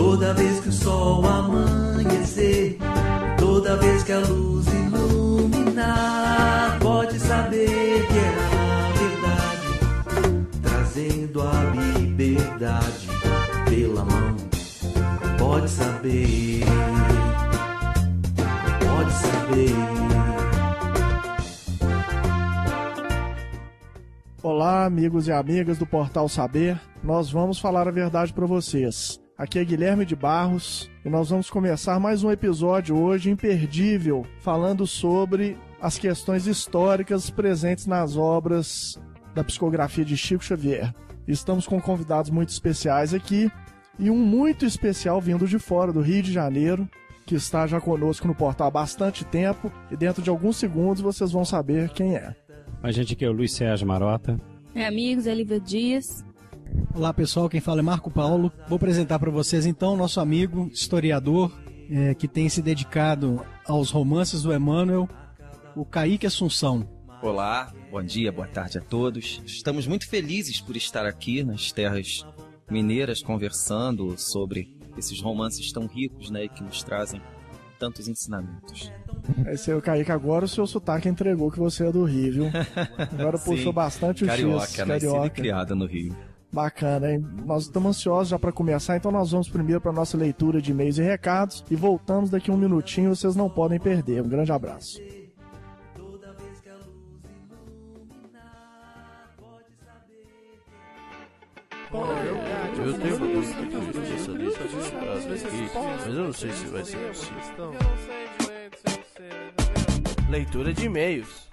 Toda vez que o sol amanhecer, toda vez que a luz iluminar, pode saber que é a verdade, trazendo a liberdade pela mão. Pode saber, pode saber. Olá, amigos e amigas do Portal Saber. Nós vamos falar a verdade para vocês. Aqui é Guilherme de Barros e nós vamos começar mais um episódio hoje imperdível, falando sobre as questões históricas presentes nas obras da psicografia de Chico Xavier. Estamos com convidados muito especiais aqui e um muito especial vindo de fora do Rio de Janeiro, que está já conosco no portal há bastante tempo e dentro de alguns segundos vocês vão saber quem é. A gente aqui é o Luiz Sérgio Marota. Amigos, é Lívia Dias. Olá pessoal, quem fala é Marco Paulo. Vou apresentar para vocês então nosso amigo historiador que tem se dedicado aos romances do Emmanuel, o Kaique Assunção. Olá, bom dia, boa tarde a todos. Estamos muito felizes por estar aqui nas terras mineiras conversando sobre esses romances tão ricos, né, e que nos trazem tantos ensinamentos. Esse é o Kaique. Agora o seu sotaque entregou que você é do Rio, viu? Agora puxou bastante o carioca, X. Carioca, e criada no Rio. Bacana, hein? Nós estamos ansiosos já para começar, então nós vamos primeiro para nossa leitura de e-mails e recados e voltamos daqui a um minutinho, vocês não podem perder. Um grande abraço. Eu tenho uma música dessa lista aqui, mas eu não sei se vai ser possível. Leitura de e-mails.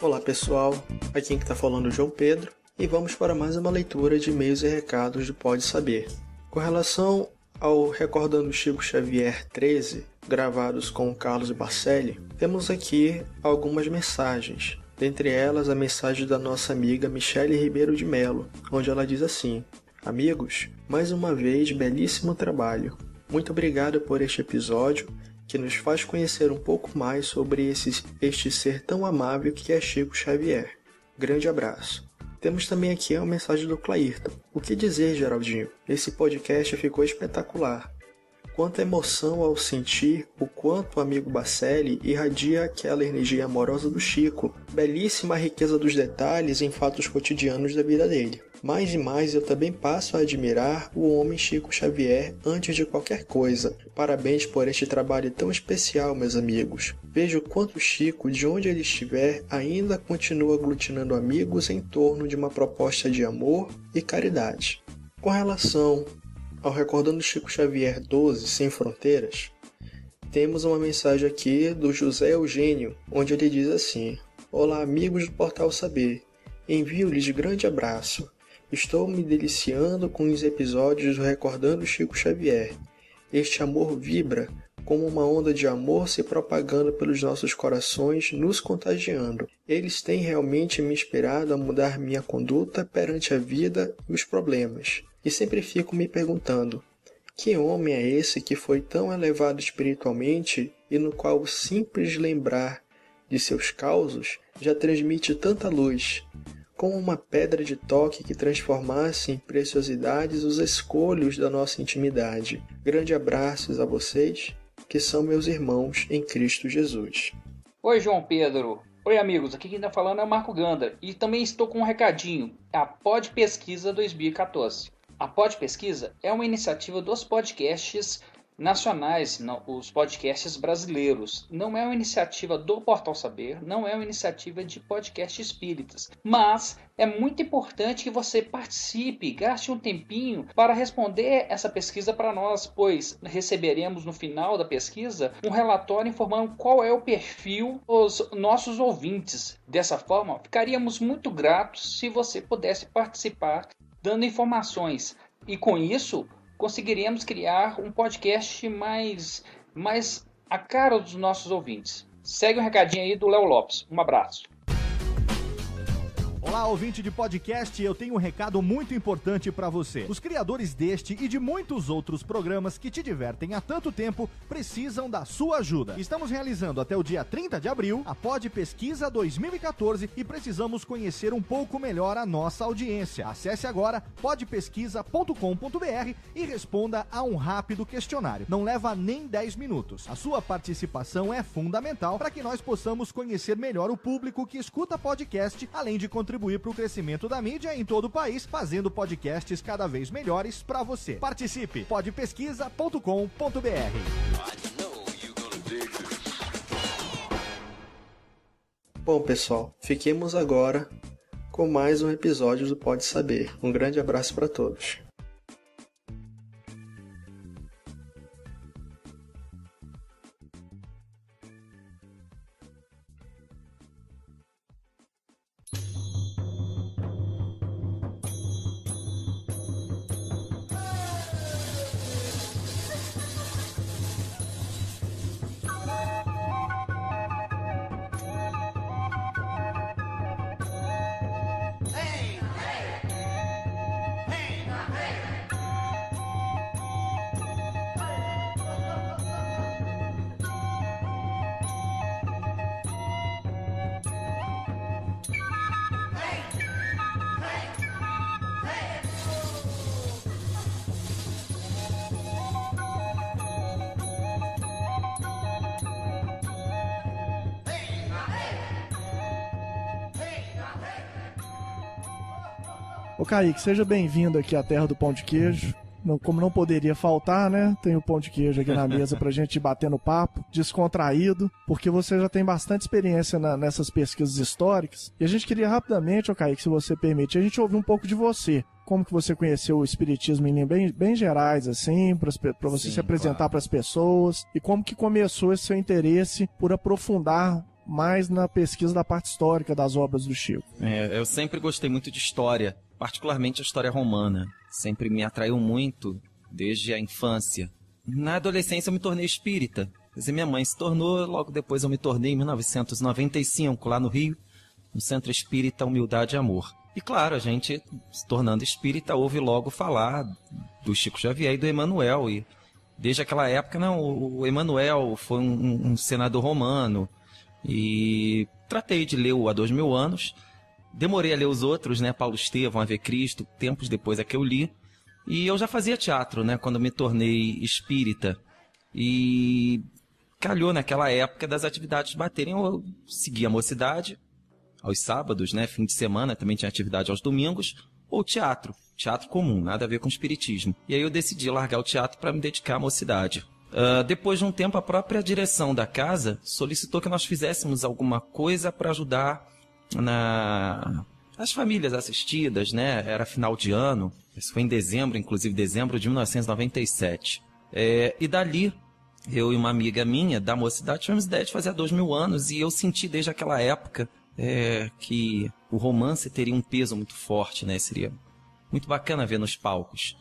Olá pessoal, aqui quem está falando é o João Pedro e vamos para mais uma leitura de e-mails e recados do Pode Saber. Com relação ao Recordando Chico Xavier 13, gravados com Carlos Barcelli, temos aqui algumas mensagens. Dentre elas, a mensagem da nossa amiga Michele Ribeiro de Melo, onde ela diz assim: Amigos, mais uma vez, belíssimo trabalho. Muito obrigado por este episódio, que nos faz conhecer um pouco mais sobre este ser tão amável que é Chico Xavier. Grande abraço. Temos também aqui a mensagem do Clairton. O que dizer, Geraldinho? Esse podcast ficou espetacular. Quanta emoção ao sentir o quanto o amigo Barcelli irradia aquela energia amorosa do Chico. Belíssima a riqueza dos detalhes em fatos cotidianos da vida dele. Mais e mais eu também passo a admirar o homem Chico Xavier antes de qualquer coisa. Parabéns por este trabalho tão especial, meus amigos. Vejo quanto Chico, de onde ele estiver, ainda continua aglutinando amigos em torno de uma proposta de amor e caridade. Com relação ao Recordando Chico Xavier 12, Sem Fronteiras, temos uma mensagem aqui do José Eugênio, onde ele diz assim: Olá, amigos do Portal Saber. Envio-lhes grande abraço. Estou me deliciando com os episódios do Recordando Chico Xavier. Este amor vibra como uma onda de amor se propagando pelos nossos corações, nos contagiando. Eles têm realmente me inspirado a mudar minha conduta perante a vida e os problemas. E sempre fico me perguntando, que homem é esse que foi tão elevado espiritualmente e no qual o simples lembrar de seus causos já transmite tanta luz, como uma pedra de toque que transformasse em preciosidades os escolhos da nossa intimidade. Grande abraços a vocês, que são meus irmãos em Cristo Jesus. Oi, João Pedro. Oi, amigos. Aqui quem está falando é o Marco Ganda. E também estou com um recadinho. A Pod Pesquisa 2014. A Pod Pesquisa é uma iniciativa dos podcasts nacionais, os podcasts brasileiros. Não é uma iniciativa do Portal Saber, não é uma iniciativa de podcast espíritas, mas é muito importante que você participe, gaste um tempinho para responder essa pesquisa para nós, pois receberemos no final da pesquisa um relatório informando qual é o perfil dos nossos ouvintes. Dessa forma, ficaríamos muito gratos se você pudesse participar dando informações, e com isso conseguiríamos criar um podcast mais a cara dos nossos ouvintes. Segue um recadinho aí do Léo Lopes. Um abraço. Olá, ouvinte de podcast, eu tenho um recado muito importante pra você. Os criadores deste e de muitos outros programas que te divertem há tanto tempo precisam da sua ajuda. Estamos realizando até o dia 30 de abril a Pod Pesquisa 2014 e precisamos conhecer um pouco melhor a nossa audiência. Acesse agora podpesquisa.com.br e responda a um rápido questionário. Não leva nem 10 minutos. A sua participação é fundamental para que nós possamos conhecer melhor o público que escuta podcast, além de contribuir para o crescimento da mídia em todo o país, fazendo podcasts cada vez melhores para você. Participe! podpesquisa.com.br. Bom, pessoal, fiquemos agora com mais um episódio do Pode Saber. Um grande abraço para todos. Ô Kaique, seja bem-vindo aqui à Terra do Pão de Queijo. Como não poderia faltar, né? Tem o pão de queijo aqui na mesa pra gente bater no papo, descontraído, porque você já tem bastante experiência nessas pesquisas históricas. E a gente queria rapidamente, ô Kaique, se você permite, a gente ouvir um pouco de você. Como que você conheceu o espiritismo em linhas bem gerais, assim, pra você se apresentar para as pessoas, e como que começou esse seu interesse por aprofundar mais na pesquisa da parte histórica das obras do Chico. Eu sempre gostei muito de história, particularmente a história romana. Sempre me atraiu muito desde a infância. Na adolescência eu me tornei espírita. Quer dizer, minha mãe se tornou, logo depois eu me tornei em 1995, lá no Rio, no Centro Espírita Humildade e Amor. E claro, a gente, se tornando espírita, ouve logo falar do Chico Xavier e do Emmanuel. E desde aquela época, o Emmanuel foi um senador romano. E tratei de ler o Há 2000 anos. Demorei a ler os outros, né? Paulo Estevão, Ave Cristo, tempos depois é que eu li. E eu já fazia teatro, né? Quando me tornei espírita. E calhou naquela época das atividades baterem. Eu segui a mocidade aos sábados, né? Fim de semana, também tinha atividade aos domingos. Ou teatro comum, nada a ver com espiritismo. E aí eu decidi largar o teatro para me dedicar à mocidade. Depois de um tempo, a própria direção da casa solicitou que nós fizéssemos alguma coisa para ajudar as famílias assistidas, né? Era final de ano, isso foi em dezembro, inclusive dezembro de 1997. E dali, eu e uma amiga minha da mocidade tivemos ideia de fazer Há 2000 anos, e eu senti desde aquela época que o romance teria um peso muito forte, né? Seria muito bacana ver nos palcos.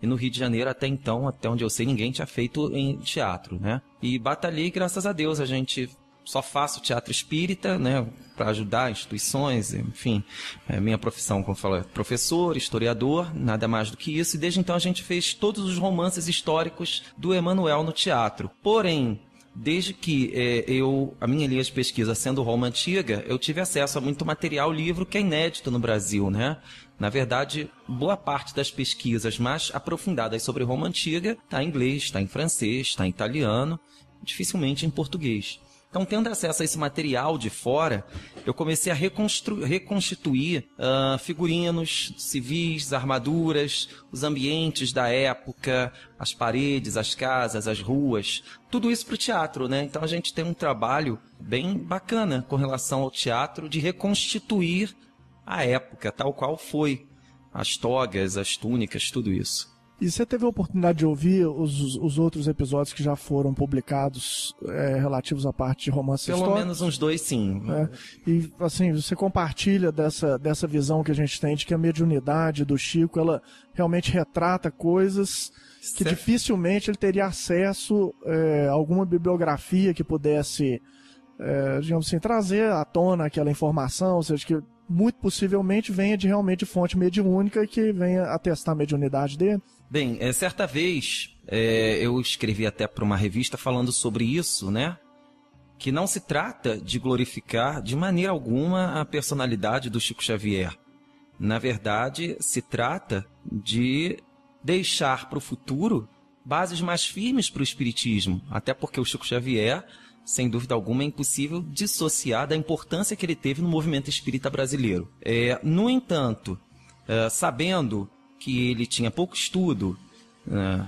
E no Rio de Janeiro, até então, até onde eu sei, ninguém tinha feito em teatro, né? E batalhei, graças a Deus, a gente só faço teatro espírita, né? Para ajudar instituições, enfim. Minha profissão, como eu falo, é professor, historiador, nada mais do que isso. E desde então a gente fez todos os romances históricos do Emmanuel no teatro. Porém, desde que a minha linha de pesquisa sendo Roma Antiga, eu tive acesso a muito material, livro que é inédito no Brasil, né? Na verdade, boa parte das pesquisas mais aprofundadas sobre Roma Antiga está em inglês, está em francês, está em italiano, dificilmente em português. Então, tendo acesso a esse material de fora, eu comecei a reconstituir figurinos civis, armaduras, os ambientes da época, as paredes, as casas, as ruas, tudo isso para o teatro, né? Então a gente tem um trabalho bem bacana com relação ao teatro de reconstituir a época, tal qual foi, as togas, as túnicas, tudo isso. E você teve a oportunidade de ouvir os outros episódios que já foram publicados relativos à parte de romance histórico? Pelo menos uns 2, sim. E, assim, você compartilha dessa visão que a gente tem de que a mediunidade do Chico, ela realmente retrata coisas que dificilmente ele teria acesso a alguma bibliografia que pudesse, digamos assim, trazer à tona aquela informação, ou seja, que muito possivelmente venha realmente de fonte mediúnica e que venha atestar a mediunidade dele? Bem, certa vez eu escrevi até para uma revista falando sobre isso, né? Que não se trata de glorificar de maneira alguma a personalidade do Chico Xavier. Na verdade, se trata de deixar para o futuro bases mais firmes para o espiritismo, até porque o Chico Xavier, sem dúvida alguma, é impossível dissociar da importância que ele teve no movimento espírita brasileiro. No entanto, sabendo que ele tinha pouco estudo,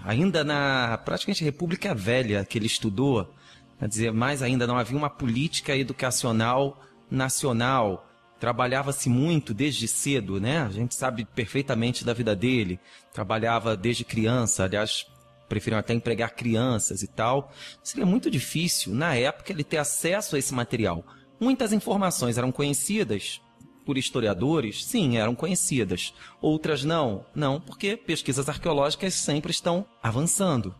ainda na praticamente República Velha que ele estudou, quer dizer, mais ainda não havia uma política educacional nacional, trabalhava-se muito desde cedo, né? A gente sabe perfeitamente da vida dele, trabalhava desde criança, aliás, preferiam até empregar crianças e tal. Seria muito difícil, na época, ele ter acesso a esse material. Muitas informações eram conhecidas por historiadores, sim, eram conhecidas. Outras não, porque pesquisas arqueológicas sempre estão avançando.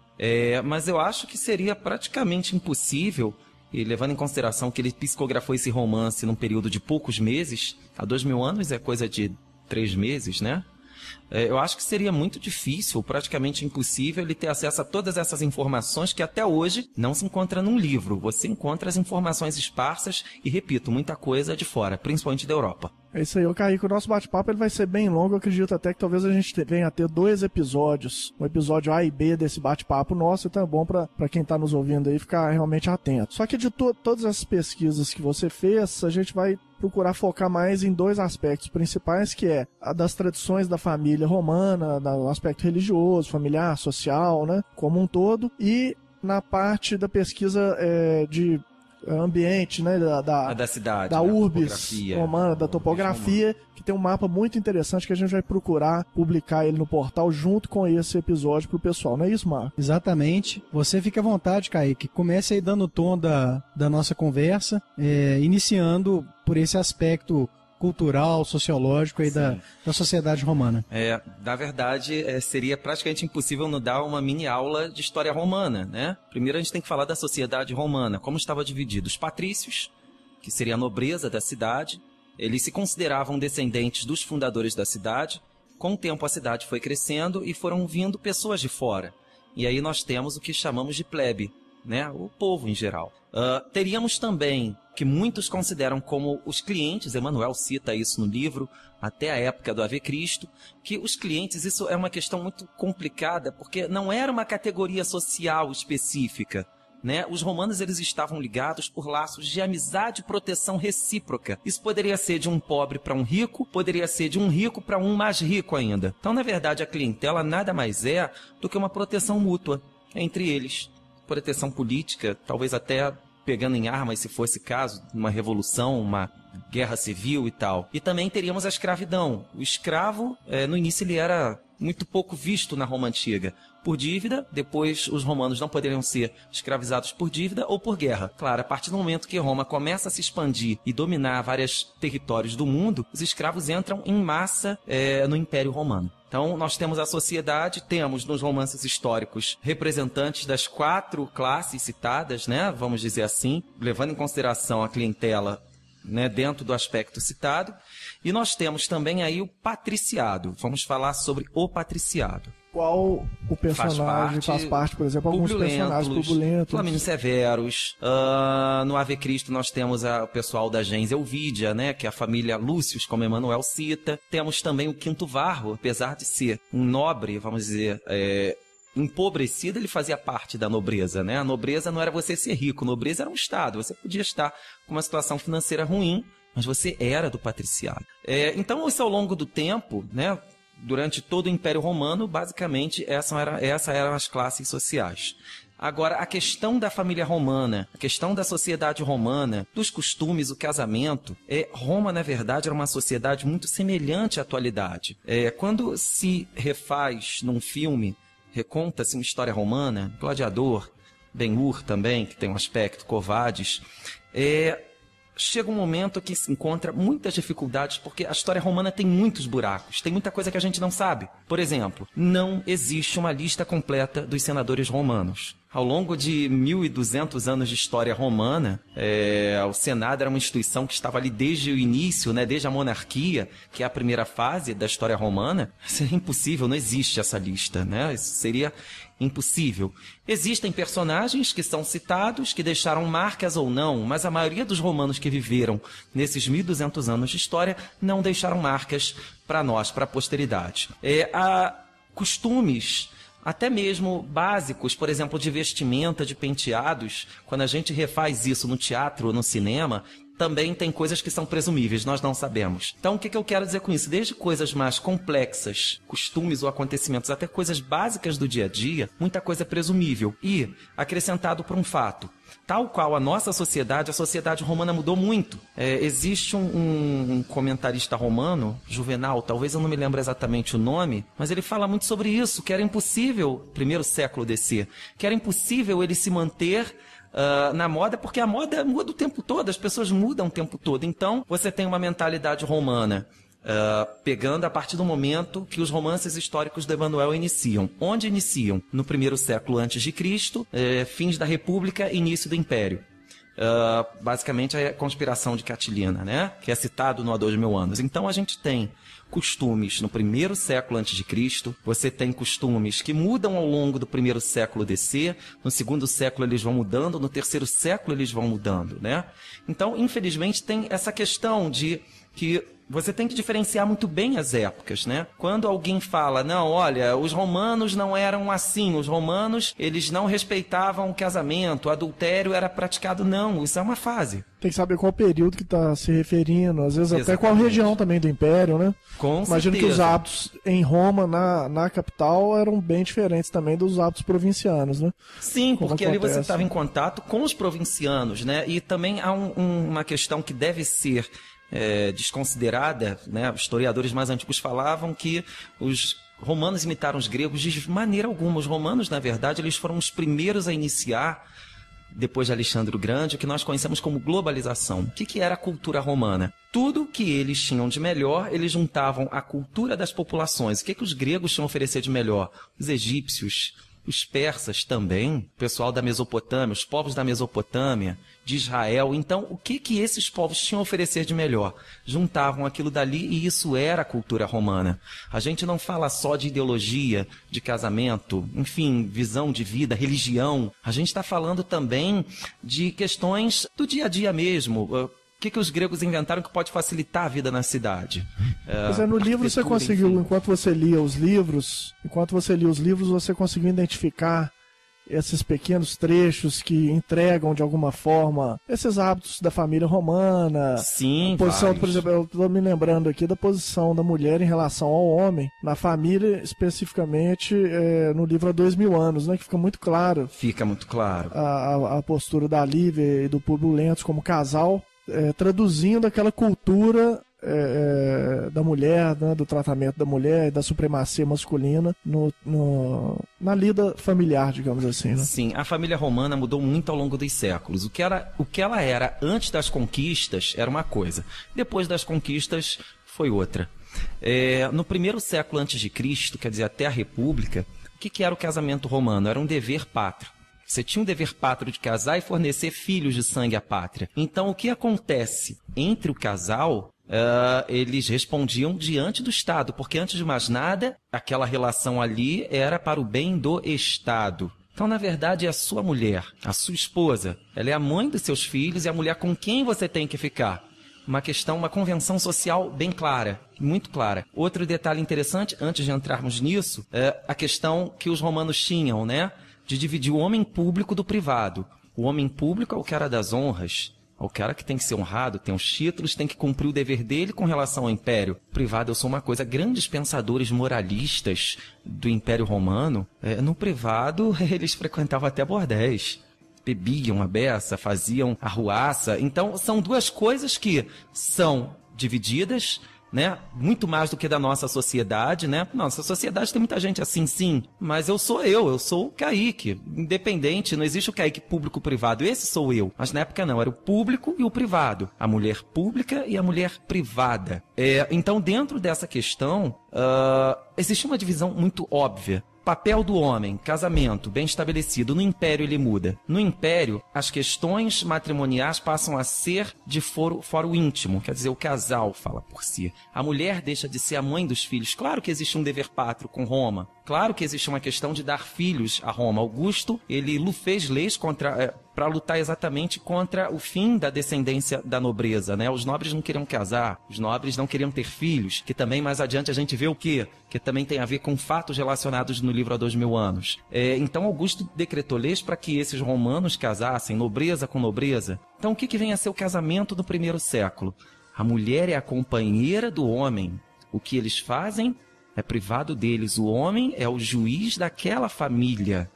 Mas eu acho que seria praticamente impossível, e levando em consideração que ele psicografou esse romance num período de poucos meses, há 2000 anos é coisa de 3 meses, né? Eu acho que seria muito difícil, praticamente impossível, ele ter acesso a todas essas informações que até hoje não se encontra num livro. Você encontra as informações esparsas e, repito, muita coisa de fora, principalmente da Europa. É isso aí, ô Kaique, o nosso bate-papo ele vai ser bem longo, eu acredito até que talvez a gente venha a ter 2 episódios, um episódio A e B desse bate-papo nosso, então é bom pra quem tá nos ouvindo aí ficar realmente atento. Só que de todas essas pesquisas que você fez, a gente vai procurar focar mais em 2 aspectos principais, que é a das tradições da família romana, no aspecto religioso, familiar, social, né, como um todo, e na parte da pesquisa de ambiente, né, da cidade, da urbis romana, da topografia, que tem um mapa muito interessante que a gente vai procurar publicar ele no portal junto com esse episódio pro pessoal, não é isso, Marco? Exatamente. Você fica à vontade, Kaique. Comece aí dando o tom da nossa conversa, iniciando por esse aspecto cultural, sociológico aí da sociedade romana. Na verdade, seria praticamente impossível não dar uma mini aula de história romana, né? Primeiro a gente tem que falar da sociedade romana, como estava dividido. Os patrícios, que seria a nobreza da cidade, eles se consideravam descendentes dos fundadores da cidade. Com o tempo a cidade foi crescendo e foram vindo pessoas de fora. E aí nós temos o que chamamos de plebe, né? O povo em geral. Teríamos também, que muitos consideram como os clientes, Emmanuel cita isso no livro, até a época do Ave Cristo, que os clientes, isso é uma questão muito complicada, porque não era uma categoria social específica, né? Os romanos eles estavam ligados por laços de amizade e proteção recíproca. Isso poderia ser de um pobre para um rico, poderia ser de um rico para um mais rico ainda. Então, na verdade, a clientela nada mais é do que uma proteção mútua entre eles. Proteção política, talvez até pegando em armas, se fosse caso, uma revolução, uma guerra civil e tal. E também teríamos a escravidão. O escravo, no início, ele era muito pouco visto na Roma Antiga. Por dívida, depois os romanos não poderiam ser escravizados por dívida ou por guerra. Claro, a partir do momento que Roma começa a se expandir e dominar vários territórios do mundo, os escravos entram em massa no Império Romano. Então, nós temos a sociedade, temos nos romances históricos representantes das 4 classes citadas, né, vamos dizer assim, levando em consideração a clientela, né, dentro do aspecto citado. E nós temos também aí o patriciado. Vamos falar sobre o patriciado. Qual o personagem faz parte, por exemplo, alguns personagens turbulentos? Flamínio Severus. No Ave Cristo nós temos o pessoal da gens Elvídia, né, que é a família Lúcius, como Emmanuel cita. Temos também o Quinto Varro, apesar de ser um nobre, vamos dizer, empobrecido, ele fazia parte da nobreza, né? A nobreza não era você ser rico, a nobreza era um estado. Você podia estar com uma situação financeira ruim, mas você era do patriciado. Então, isso ao longo do tempo, né, durante todo o Império Romano, basicamente, essas eram as classes sociais. Agora, a questão da família romana, a questão da sociedade romana, dos costumes, o casamento, Roma, na verdade, era uma sociedade muito semelhante à atualidade. Quando se refaz num filme, reconta-se uma história romana, Gladiador, Ben-Hur também, que tem um aspecto, Covades, chega um momento que se encontra muitas dificuldades, porque a história romana tem muitos buracos, tem muita coisa que a gente não sabe. Por exemplo, não existe uma lista completa dos senadores romanos. Ao longo de 1.200 anos de história romana, o Senado era uma instituição que estava ali desde o início, né, desde a monarquia, que é a primeira fase da história romana. Seria impossível, não existe essa lista, né? Isso seria impossível. Existem personagens que são citados, que deixaram marcas ou não, mas a maioria dos romanos que viveram nesses 1.200 anos de história não deixaram marcas para nós, para a posteridade. Há costumes até mesmo básicos, por exemplo, de vestimenta, de penteados. Quando a gente refaz isso no teatro ou no cinema, também tem coisas que são presumíveis, nós não sabemos. Então, o que eu quero dizer com isso? Desde coisas mais complexas, costumes ou acontecimentos, até coisas básicas do dia a dia, muita coisa é presumível. E, acrescentado por um fato, tal qual a nossa sociedade, a sociedade romana mudou muito. Existe um comentarista romano, Juvenal, talvez eu não me lembre exatamente o nome, mas ele fala muito sobre isso, que era impossível, primeiro século DC, que era impossível ele se manter na moda, porque a moda muda o tempo todo, as pessoas mudam o tempo todo. Então, você tem uma mentalidade romana pegando a partir do momento que os romances históricos de Emanuel iniciam. Onde iniciam? No primeiro século antes de Cristo, fins da República, início do Império. Basicamente a conspiração de Catilina, né? Que é citado no Há 2000 anos. Então a gente tem costumes no primeiro século antes de Cristo, você tem costumes que mudam ao longo do primeiro século DC, no segundo século eles vão mudando, no terceiro século eles vão mudando, né? Então, infelizmente, tem essa questão de que você tem que diferenciar muito bem as épocas, né? Quando alguém fala, não, olha, os romanos não eram assim, os romanos, eles não respeitavam o casamento, o adultério era praticado, não, isso é uma fase. Tem que saber qual período que está se referindo, às vezes até qual região também do Império, né? Com Imagino certeza. que os hábitos em Roma, na capital, eram bem diferentes também dos hábitos provincianos, né? Sim, como porque acontece. Ali você estava em contato com os provincianos, né? E também há uma questão que deve ser desconsiderada, né? Historiadores mais antigos falavam que os romanos imitaram os gregos de maneira alguma. Os romanos, na verdade, eles foram os primeiros a iniciar, depois de Alexandre o Grande, o que nós conhecemos como globalização. O que era a cultura romana? Tudo que eles tinham de melhor, eles juntavam a cultura das populações. O que os gregos tinham a oferecer de melhor? Os egípcios, os persas também, o pessoal da Mesopotâmia, os povos da Mesopotâmia, de Israel. Então, o que esses povos tinham a oferecer de melhor? Juntavam aquilo dali e isso era a cultura romana. A gente não fala só de ideologia, de casamento, enfim, visão de vida, religião. A gente está falando também de questões do dia a dia mesmo. O que os gregos inventaram que pode facilitar a vida na cidade? Pois no livro você conseguiu, enfim. enquanto você lia os livros, você conseguiu identificar esses pequenos trechos que entregam de alguma forma esses hábitos da família romana. Sim, a posição, vários. por exemplo, eu estou me lembrando aqui da posição da mulher em relação ao homem, na família, especificamente no livro Há 2000 anos, né, que fica muito claro. Fica muito claro. A postura da Lívia e do Públio Lentulus como casal, traduzindo aquela cultura da mulher, né, do tratamento da mulher e da supremacia masculina na lida familiar, digamos assim, né? Sim, a família romana mudou muito ao longo dos séculos. O que ela era antes das conquistas era uma coisa, depois das conquistas foi outra. No primeiro século antes de Cristo, quer dizer, até a República, o que era o casamento romano? Era um dever pátrio. Você tinha um dever pátrio de casar e fornecer filhos de sangue à pátria. Então, o que acontece entre o casal, eles respondiam diante do Estado, porque antes de mais nada, aquela relação ali era para o bem do Estado. Então, na verdade, é a sua mulher, a sua esposa. Ela é a mãe dos seus filhos e a mulher com quem você tem que ficar. Uma convenção social bem clara, muito clara. Outro detalhe interessante, antes de entrarmos nisso, é a questão que os romanos tinham, né? De dividir o homem público do privado. O homem público é o cara das honras, é o cara que tem que ser honrado, tem os títulos, tem que cumprir o dever dele com relação ao império. O privado, eu sou uma coisa, grandes pensadores moralistas do Império Romano, no privado eles frequentavam até bordéis. Bebiam a beça, faziam arruaça. Então, são duas coisas que são divididas, né? Muito mais do que da nossa sociedade, né? Nossa sociedade tem muita gente assim, sim, mas eu sou o Kaique, independente, não existe o Kaique público-privado, esse sou eu, mas na época não, era o público e o privado, a mulher pública e a mulher privada. Então, dentro dessa questão, existe uma divisão muito óbvia Papel do homem, casamento, bem estabelecido. No Império ele muda. No Império, as questões matrimoniais passam a ser de foro íntimo, quer dizer, o casal fala por si. A mulher deixa de ser a mãe dos filhos. Claro que existe um dever pátrio com Roma. Claro que existe uma questão de dar filhos a Roma. Augusto, ele fez leis para lutar exatamente contra o fim da descendência da nobreza, né? Os nobres não queriam casar, os nobres não queriam ter filhos, que também mais adiante a gente vê o quê? Que também tem a ver com fatos relacionados no livro há 2000 anos. Então Augusto decretou leis para que esses romanos casassem nobreza com nobreza. Então o que vem a ser o casamento do primeiro século? A mulher é a companheira do homem. O que eles fazem é privado deles. O homem é o juiz daquela família.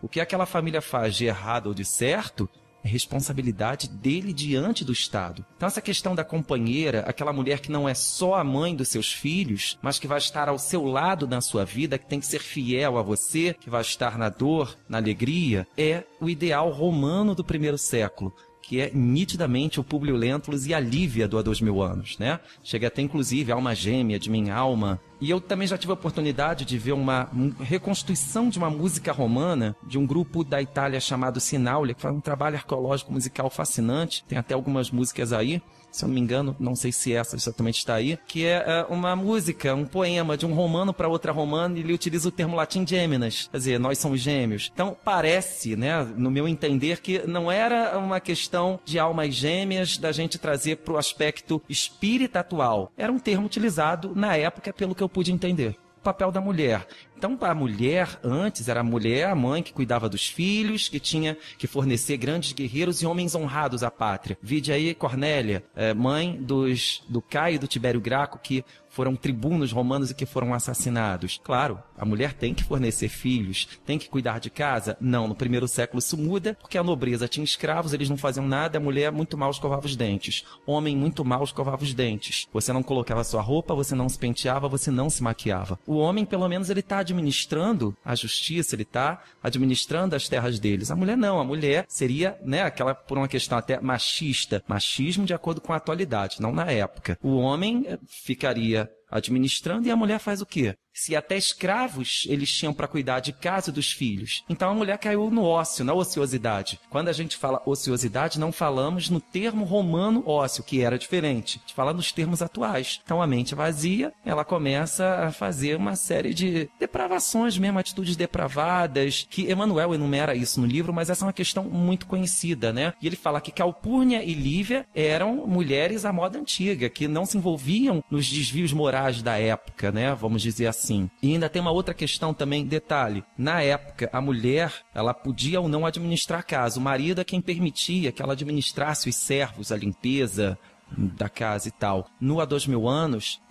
O que aquela família faz de errado ou de certo é responsabilidade dele diante do Estado. Então essa questão da companheira, aquela mulher que não é só a mãe dos seus filhos, mas que vai estar ao seu lado na sua vida, que tem que ser fiel a você, que vai estar na dor, na alegria, é o ideal romano do primeiro século, que é nitidamente o Públio Lentulus e a Lívia do há 2000 anos, né? Chega até inclusive a alma gêmea de minha alma. E eu também já tive a oportunidade de ver uma reconstituição de uma música romana de um grupo da Itália chamado Sinaulia, que faz um trabalho arqueológico musical fascinante. Tem até algumas músicas aí, se eu não me engano, não sei se essa exatamente está aí, que é uma música, um poema de um romano para outra romana, e ele utiliza o termo latim gêmeas, quer dizer, nós somos gêmeos. Então parece, né, no meu entender, que não era uma questão de almas gêmeas da gente trazer para o aspecto espírita atual. Era um termo utilizado na época, pelo que eu pude entender. O papel da mulher. Então, a mulher, antes, era a mulher, a mãe que cuidava dos filhos, que tinha que fornecer grandes guerreiros e homens honrados à pátria. Vide aí Cornélia, mãe do Caio e do Tibério Graco, que foram tribunos romanos e que foram assassinados. Claro, a mulher tem que fornecer filhos, tem que cuidar de casa. Não, no primeiro século isso muda, porque a nobreza tinha escravos, eles não faziam nada, a mulher muito mal escovava os dentes. Homem muito mal escovava os dentes. Você não colocava sua roupa, você não se penteava, você não se maquiava. O homem, pelo menos, ele está administrando a justiça, ele está administrando as terras deles. A mulher não, a mulher seria, né, aquela, por uma questão até machista, machismo de acordo com a atualidade, não na época. O homem ficaria administrando e a mulher faz o quê? Se até escravos eles tinham para cuidar de casa e dos filhos. Então a mulher caiu no ócio, na ociosidade. Quando a gente fala ociosidade, não falamos no termo romano ócio, que era diferente. A gente fala nos termos atuais. Então a mente vazia, ela começa a fazer uma série de depravações mesmo, atitudes depravadas, que Emmanuel enumera isso no livro, mas essa é uma questão muito conhecida, né? E ele fala que Calpurnia e Lívia eram mulheres à moda antiga, que não se envolviam nos desvios morais da época, né? Vamos dizer assim. E ainda tem uma outra questão também, detalhe, na época a mulher, ela podia ou não administrar a casa, o marido é quem permitia que ela administrasse os servos, a limpeza da casa e tal. No há 2000 anos,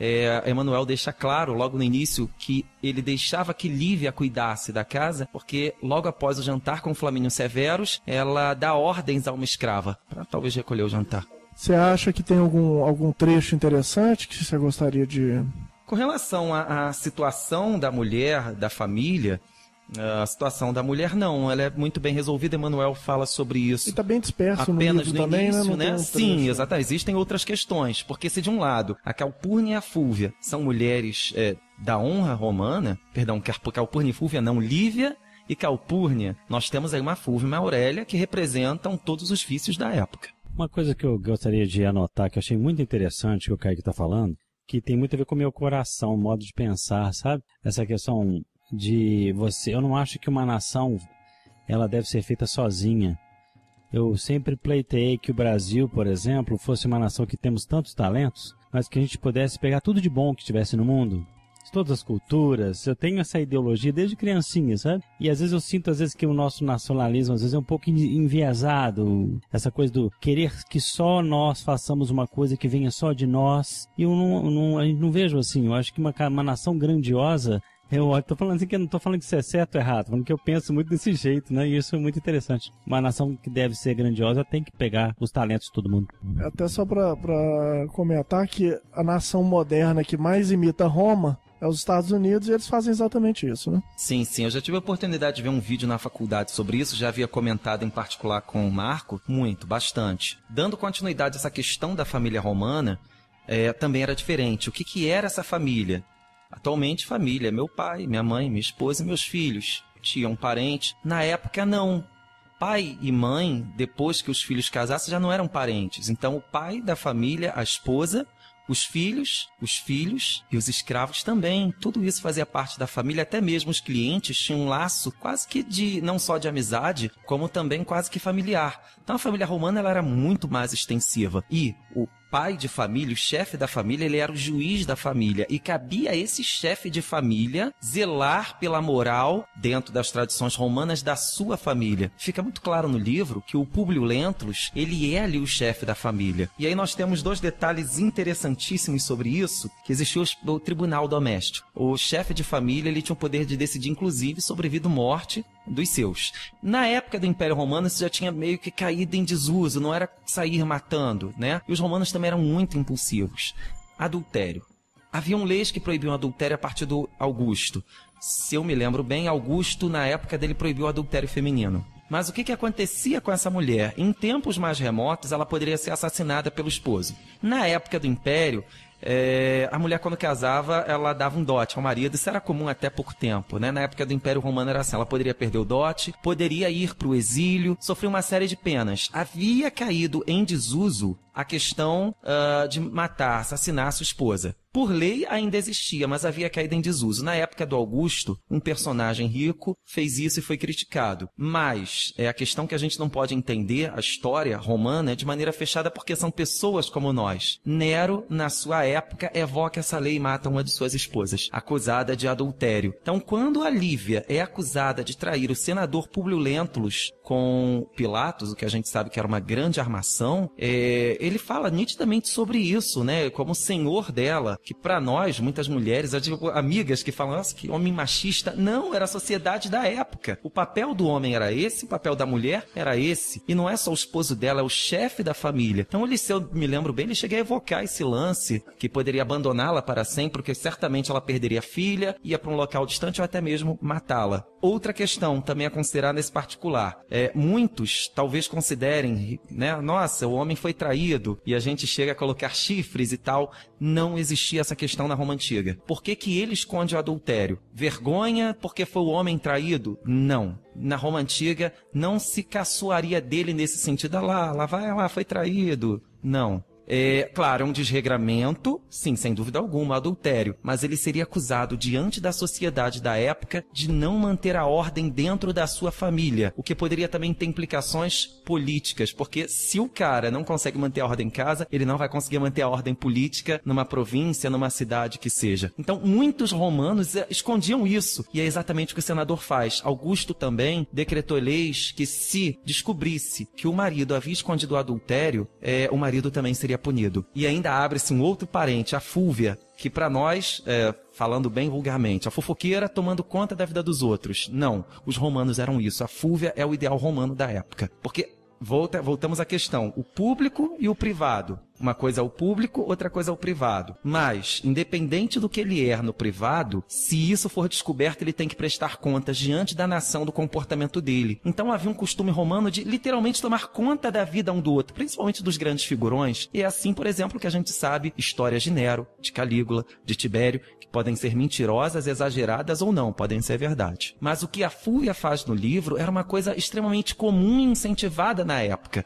Emmanuel deixa claro logo no início que ele deixava que Lívia cuidasse da casa, porque logo após o jantar com Flamínio Severus, ela dá ordens a uma escrava para talvez recolher o jantar. Você acha que tem algum trecho interessante que você gostaria de... Com relação à situação da mulher, da família, a situação da mulher não, ela é muito bem resolvida, Emmanuel fala sobre isso. E está bem disperso apenas no livro no também, início, né? Sim, exatamente. Existem outras questões, porque se de um lado a Calpurnia e a Fúvia são mulheres da honra romana, perdão, Calpurnia e Fúvia não, Lívia e Calpurnia, nós temos aí uma Fúvia e uma Aurélia que representam todos os vícios da época. Uma coisa que eu gostaria de anotar, que eu achei muito interessante que o Kaique está falando, que tem muito a ver com o meu coração, o modo de pensar, sabe? Essa questão de você... Eu não acho que uma nação, ela deve ser feita sozinha. Eu sempre pleiteei que o Brasil, por exemplo, fosse uma nação que temos tantos talentos, mas que a gente pudesse pegar tudo de bom que tivesse no mundo. Todas as culturas, eu tenho essa ideologia desde criancinha, sabe? E às vezes eu sinto que o nosso nacionalismo às vezes é um pouco enviesado, essa coisa do querer que só nós façamos uma coisa que venha só de nós. E eu não vejo assim, eu acho que uma nação grandiosa, eu tô falando assim que eu não tô falando que isso é certo ou errado, tô falando que eu penso muito desse jeito, né? E isso é muito interessante. Uma nação que deve ser grandiosa tem que pegar os talentos de todo mundo. Até só pra comentar que a nação moderna que mais imita Roma é os Estados Unidos, e eles fazem exatamente isso, né? Sim, eu já tive a oportunidade de ver um vídeo na faculdade sobre isso, já havia comentado em particular com o Marco, bastante. Dando continuidade a essa questão da família romana, também era diferente. O que era essa família? Atualmente, família é meu pai, minha mãe, minha esposa e meus filhos. Tia, um parente. Na época, não. Pai e mãe, depois que os filhos casassem, já não eram parentes. Então, o pai da família, a esposa, os filhos e os escravos também. Tudo isso fazia parte da família, até mesmo os clientes tinham um laço quase que não só de amizade, como também quase que familiar. Então a família romana ela era muito mais extensiva. E o pai de família, o chefe da família, ele era o juiz da família. E cabia a esse chefe de família zelar pela moral, dentro das tradições romanas, da sua família. Fica muito claro no livro que o Públio Lentulus, ele é ali o chefe da família. E aí nós temos 2 detalhes interessantíssimos sobre isso, que existiu o tribunal doméstico. O chefe de família, ele tinha o poder de decidir, inclusive, sobre vida ou morte dos seus. Na época do Império Romano, isso já tinha meio que caído em desuso, não era sair matando, né? E os romanos também eram muito impulsivos. Adultério. Haviam leis que proibiam adultério a partir do Augusto. Se eu me lembro bem, Augusto, na época dele, proibiu o adultério feminino. Mas o que acontecia com essa mulher? Em tempos mais remotos, ela poderia ser assassinada pelo esposo. Na época do Império, a mulher, quando casava, ela dava um dote ao marido. Isso era comum até pouco tempo, né? Na época do Império Romano era assim, ela poderia perder o dote, poderia ir para o exílio, sofrer uma série de penas. Havia caído em desuso a questão de matar, assassinar a sua esposa. Por lei ainda existia, mas havia caído em desuso. Na época do Augusto, um personagem rico fez isso e foi criticado. Mas a questão que a gente não pode entender a história romana de maneira fechada porque são pessoas como nós. Nero, na sua época, evoca essa lei e mata uma de suas esposas, acusada de adultério. Então, quando a Lívia é acusada de trair o senador Públio Lentulus com Pilatos, o que a gente sabe que era uma grande armação, ele fala nitidamente sobre isso, né? Como senhor dela, que para nós, muitas mulheres, eu digo, amigas que falam, nossa, que homem machista. Não, era a sociedade da época. O papel do homem era esse, o papel da mulher era esse. E não é só o esposo dela, é o chefe da família. Então, se eu me lembro bem, ele chega a evocar esse lance, que poderia abandoná-la para sempre, porque certamente ela perderia a filha, ia para um local distante ou até mesmo matá-la. Outra questão também a considerar nesse particular. Muitos talvez considerem, né, nossa, o homem foi traído, e a gente chega a colocar chifres e tal. Não existia essa questão na Roma Antiga. Por que ele esconde o adultério? Vergonha porque foi o homem traído? Não. Na Roma Antiga não se caçoaria dele nesse sentido. Lá vai, foi traído. Não. Claro, é um desregramento, sim, sem dúvida alguma, adultério, mas ele seria acusado diante da sociedade da época de não manter a ordem dentro da sua família, o que poderia também ter implicações políticas, porque se o cara não consegue manter a ordem em casa, ele não vai conseguir manter a ordem política numa província, numa cidade que seja. Então, muitos romanos escondiam isso, e é exatamente o que o senador faz. Augusto também decretou leis que se descobrisse que o marido havia escondido o adultério, o marido também seria punido. E ainda abre-se um outro parente, a Fúvia, que para nós, falando bem vulgarmente, a fofoqueira tomando conta da vida dos outros. Não, os romanos eram isso. A Fúvia é o ideal romano da época. Porque, voltamos à questão, o público e o privado. Uma coisa é o público, outra coisa é o privado. Mas, independente do que ele é no privado, se isso for descoberto, ele tem que prestar contas diante da nação do comportamento dele. Então havia um costume romano de literalmente tomar conta da vida um do outro, principalmente dos grandes figurões. E é assim, por exemplo, que a gente sabe histórias de Nero, de Calígula, de Tibério, que podem ser mentirosas, exageradas ou não, podem ser verdade. Mas o que a Fúvia faz no livro era uma coisa extremamente comum e incentivada na época.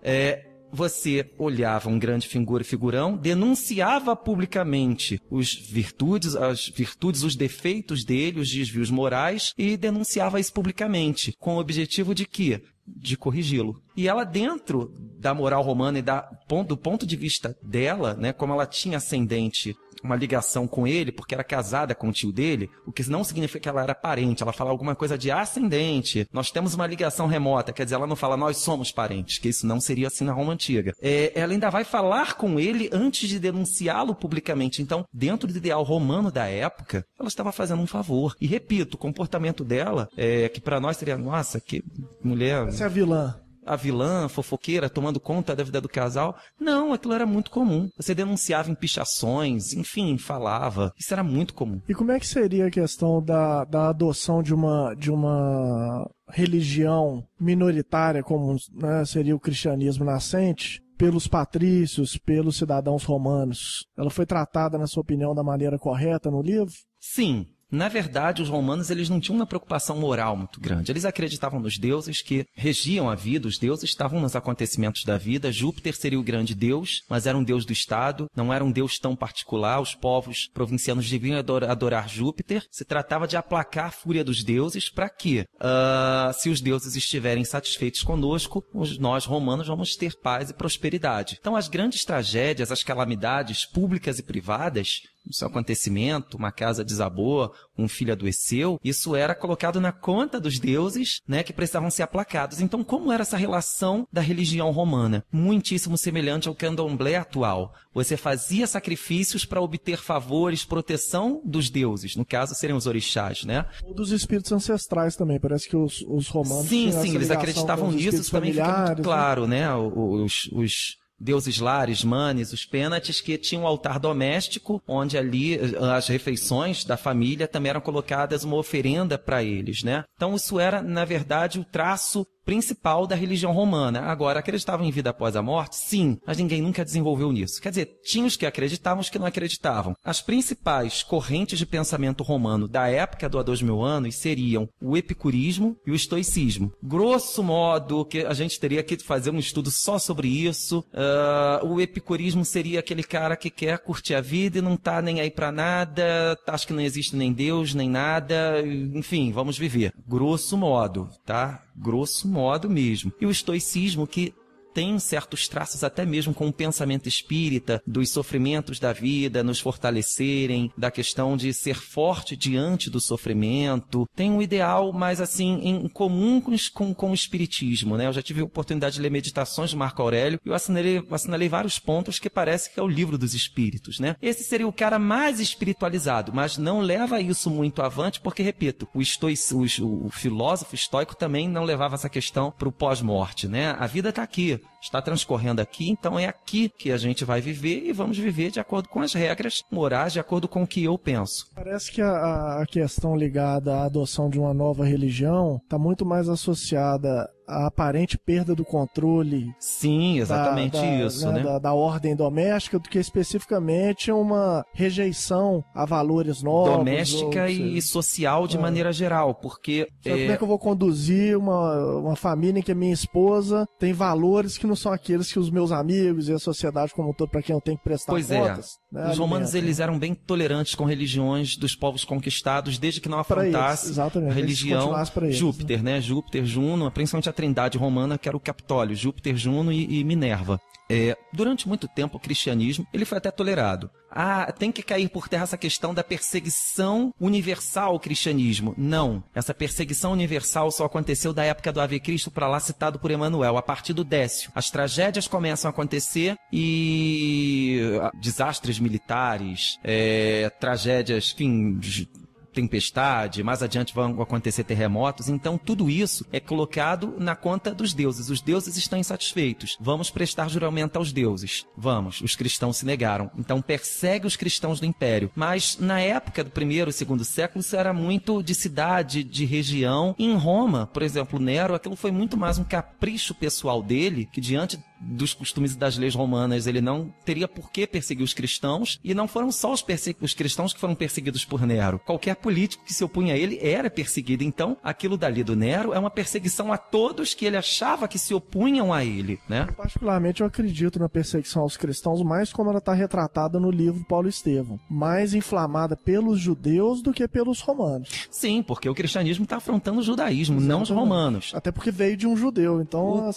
Você olhava um grande figurão, denunciava publicamente as virtudes, os defeitos dele, os desvios morais, e denunciava isso publicamente, com o objetivo de quê? De corrigi-lo. E ela, dentro da moral romana e do ponto de vista dela, né, como ela tinha ascendente, uma ligação com ele, porque era casada com o tio dele, o que não significa que ela era parente. Ela fala alguma coisa de ascendente. Nós temos uma ligação remota, quer dizer, ela não fala nós somos parentes, que isso não seria assim na Roma Antiga. Ela ainda vai falar com ele antes de denunciá-lo publicamente. Então, dentro do ideal romano da época, ela estava fazendo um favor. E repito, o comportamento dela, que para nós seria, nossa, que mulher... Essa é a vilã. A vilã, fofoqueira, tomando conta da vida do casal. Não, aquilo era muito comum. Você denunciava em pichações, enfim, falava. Isso era muito comum. E como é que seria a questão da adoção de uma religião minoritária, como, né, seria o cristianismo nascente, pelos patrícios, pelos cidadãos romanos? Ela foi tratada, na sua opinião, da maneira correta no livro? Sim. Na verdade, os romanos eles não tinham uma preocupação moral muito grande. Eles acreditavam nos deuses que regiam a vida, os deuses estavam nos acontecimentos da vida. Júpiter seria o grande deus, mas era um deus do Estado, não era um deus tão particular. Os povos provincianos deviam adorar Júpiter. Se tratava de aplacar a fúria dos deuses. Para quê? Se os deuses estiverem satisfeitos conosco, nós romanos vamos ter paz e prosperidade. Então, as grandes tragédias, as calamidades públicas e privadas, esse acontecimento, uma casa desabou, um filho adoeceu, isso era colocado na conta dos deuses, né, que precisavam ser aplacados. Então, como era essa relação da religião romana? Muitíssimo semelhante ao candomblé atual. Você fazia sacrifícios para obter favores, proteção dos deuses, no caso seriam os orixás, né? Ou dos espíritos ancestrais também, parece que os romanos sim, eles acreditavam nisso, isso também fica muito claro, né? Os deuses lares, manes, os pênates, que tinham um altar doméstico, onde ali as refeições da família também eram colocadas uma oferenda para eles, né? Então isso era, na verdade, o traço principal da religião romana. Agora, acreditavam em vida após a morte? Sim, mas ninguém nunca desenvolveu nisso. Quer dizer, tinha os que acreditavam, os que não acreditavam. As principais correntes de pensamento romano da época do há 2000 anos seriam o epicurismo e o estoicismo. Grosso modo, que a gente teria que fazer um estudo só sobre isso. O epicurismo seria aquele cara que quer curtir a vida e não tá nem aí pra nada, acha que não existe nem Deus, nem nada, enfim, vamos viver. Grosso modo, tá? Grosso modo mesmo. E o estoicismo, que tem certos traços até mesmo com o pensamento espírita, dos sofrimentos da vida, nos fortalecerem, da questão de ser forte diante do sofrimento. Tem um ideal mais assim em comum com o espiritismo, né? Eu já tive a oportunidade de ler Meditações de Marco Aurélio e eu assinalei vários pontos que parece que é o livro dos espíritos, né? Esse seria o cara mais espiritualizado, mas não leva isso muito avante porque, repito, o filósofo estoico também não levava essa questão para o pós-morte, né? A vida está aqui. Está transcorrendo aqui, então é aqui que a gente vai viver e vamos viver de acordo com as regras morais, de acordo com o que eu penso. Parece que a questão ligada à adoção de uma nova religião está muito mais associada à aparente perda do controle. Sim, exatamente isso, né? Da ordem doméstica, do que especificamente uma rejeição a valores novos. Doméstica e social de maneira geral, porque... Como é que eu vou conduzir uma família em que a minha esposa tem valores que não são aqueles que os meus amigos e a sociedade como um todo, para quem eu tenho que prestar contas? Né, os romanos eles eram bem tolerantes com religiões dos povos conquistados, desde que não afrontasse a religião Júpiter, né? Júpiter, Juno, principalmente a trindade romana, que era o Capitólio, Júpiter, Juno e Minerva. Durante muito tempo, o cristianismo ele foi até tolerado. Tem que cair por terra essa questão da perseguição universal ao cristianismo. Não. Essa perseguição universal só aconteceu da época do Ave Cristo para lá, citado por Emmanuel, a partir do Décio. As tragédias começam a acontecer e desastres militares, tragédias, enfim, tempestade, mais adiante vão acontecer terremotos, então tudo isso é colocado na conta dos deuses. Os deuses estão insatisfeitos. Vamos prestar juramento aos deuses. Vamos. Os cristãos se negaram. Então persegue os cristãos do Império. Mas na época do 1º e 2º século, isso era muito de cidade, de região. Em Roma, por exemplo, Nero, aquilo foi muito mais um capricho pessoal dele, que diante dos costumes e das leis romanas, ele não teria por que perseguir os cristãos, e não foram só os cristãos que foram perseguidos por Nero. Qualquer político que se opunha a ele era perseguido. Então, aquilo dali do Nero é uma perseguição a todos que ele achava que se opunham a ele, né? Particularmente, eu acredito na perseguição aos cristãos mais como ela está retratada no livro Paulo Estevão. Mais inflamada pelos judeus do que pelos romanos. Sim, porque o cristianismo está afrontando o judaísmo, exatamente, não os romanos. Até porque veio de um judeu, então...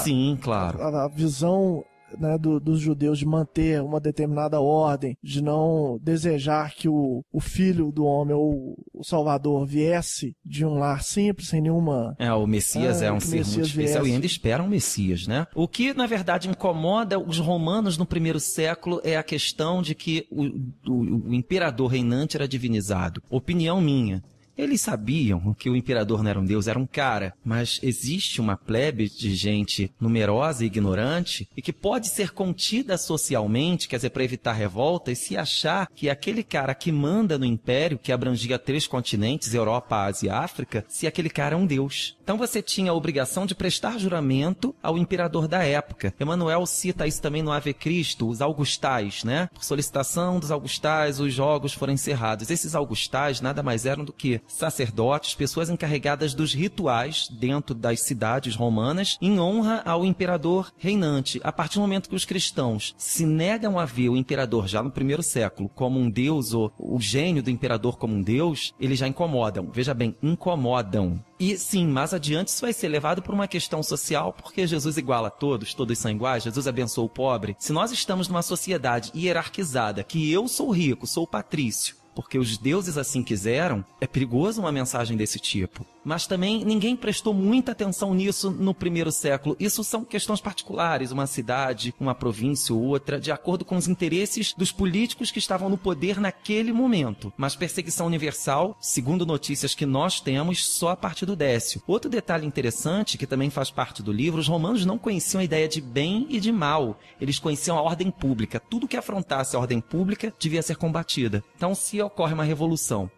Sim, claro. A visão, né, dos judeus de manter uma determinada ordem, de não desejar que o filho do homem ou o Salvador viesse de um lar simples, sem nenhuma... O Messias é um ser muito especial e ainda esperam o Messias, né? O que, na verdade, incomoda os romanos no 1º século é a questão de que o imperador reinante era divinizado. Opinião minha. Eles sabiam que o imperador não era um deus, era um cara, mas existe uma plebe de gente numerosa e ignorante e que pode ser contida socialmente, quer dizer, para evitar revoltas, se achar que aquele cara que manda no império, que abrangia 3 continentes, Europa, Ásia e África, se aquele cara é um deus. Então você tinha a obrigação de prestar juramento ao imperador da época. Emmanuel cita isso também no Ave Cristo, os augustais, né? Por solicitação dos augustais, os jogos foram encerrados. Esses augustais nada mais eram do que sacerdotes, pessoas encarregadas dos rituais dentro das cidades romanas, em honra ao imperador reinante. A partir do momento que os cristãos se negam a ver o imperador já no primeiro século como um deus, ou o gênio do imperador como um deus, eles já incomodam. Veja bem, incomodam. E sim, mais adiante isso vai ser levado por uma questão social, porque Jesus iguala a todos, todos são iguais, Jesus abençoa o pobre. Se nós estamos numa sociedade hierarquizada, que eu sou rico, sou patrício, porque os deuses assim quiseram, é perigoso uma mensagem desse tipo. Mas também ninguém prestou muita atenção nisso no primeiro século. Isso são questões particulares, uma cidade, uma província ou outra, de acordo com os interesses dos políticos que estavam no poder naquele momento. Mas perseguição universal, segundo notícias que nós temos, só a partir do Décio. Outro detalhe interessante, que também faz parte do livro, os romanos não conheciam a ideia de bem e de mal. Eles conheciam a ordem pública. Tudo que afrontasse a ordem pública devia ser combatida. Então, se ocorre uma revolução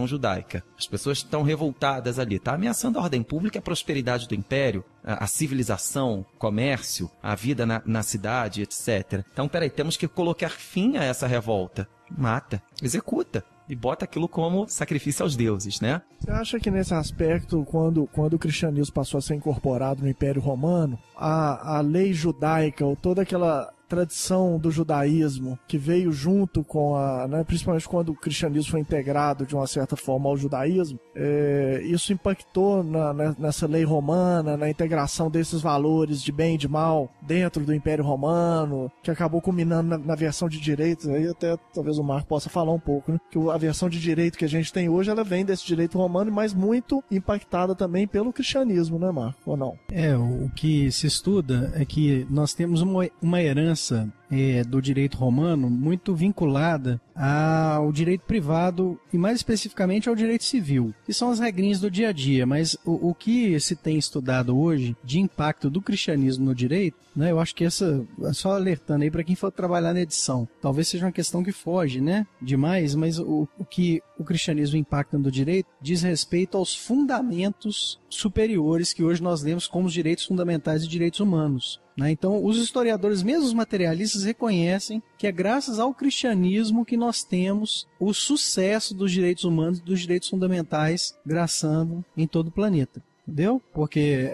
judaica, as pessoas estão revoltadas ali, está ameaçando a ordem pública, a prosperidade do império, a civilização, o comércio, a vida na cidade, etc. Então, peraí, temos que colocar fim a essa revolta. Mata, executa e bota aquilo como sacrifício aos deuses, né? Você acha que nesse aspecto, quando o cristianismo passou a ser incorporado no Império Romano, a lei judaica, ou toda aquela tradição do judaísmo que veio junto com principalmente quando o cristianismo foi integrado de uma certa forma ao judaísmo, isso impactou nessa lei romana, na integração desses valores de bem e de mal dentro do Império Romano, que acabou culminando na versão de direito. Aí até talvez o Marco possa falar um pouco, né? Que a versão de direito que a gente tem hoje, ela vem desse direito romano, mas muito impactada também pelo cristianismo, né, Marco? Ou não? O que se estuda é que nós temos uma herança do direito romano muito vinculada ao direito privado e mais especificamente ao direito civil, que são as regrinhas do dia a dia, mas o que se tem estudado hoje de impacto do cristianismo no direito, né, eu acho que só alertando aí para quem for trabalhar na edição, talvez seja uma questão que foge, né, demais, mas o que o cristianismo impacta no direito diz respeito aos fundamentos superiores que hoje nós lemos como os direitos fundamentais e direitos humanos. Então, os historiadores, mesmo os materialistas, reconhecem que é graças ao cristianismo que nós temos o sucesso dos direitos humanos e dos direitos fundamentais graçando em todo o planeta. Entendeu? Porque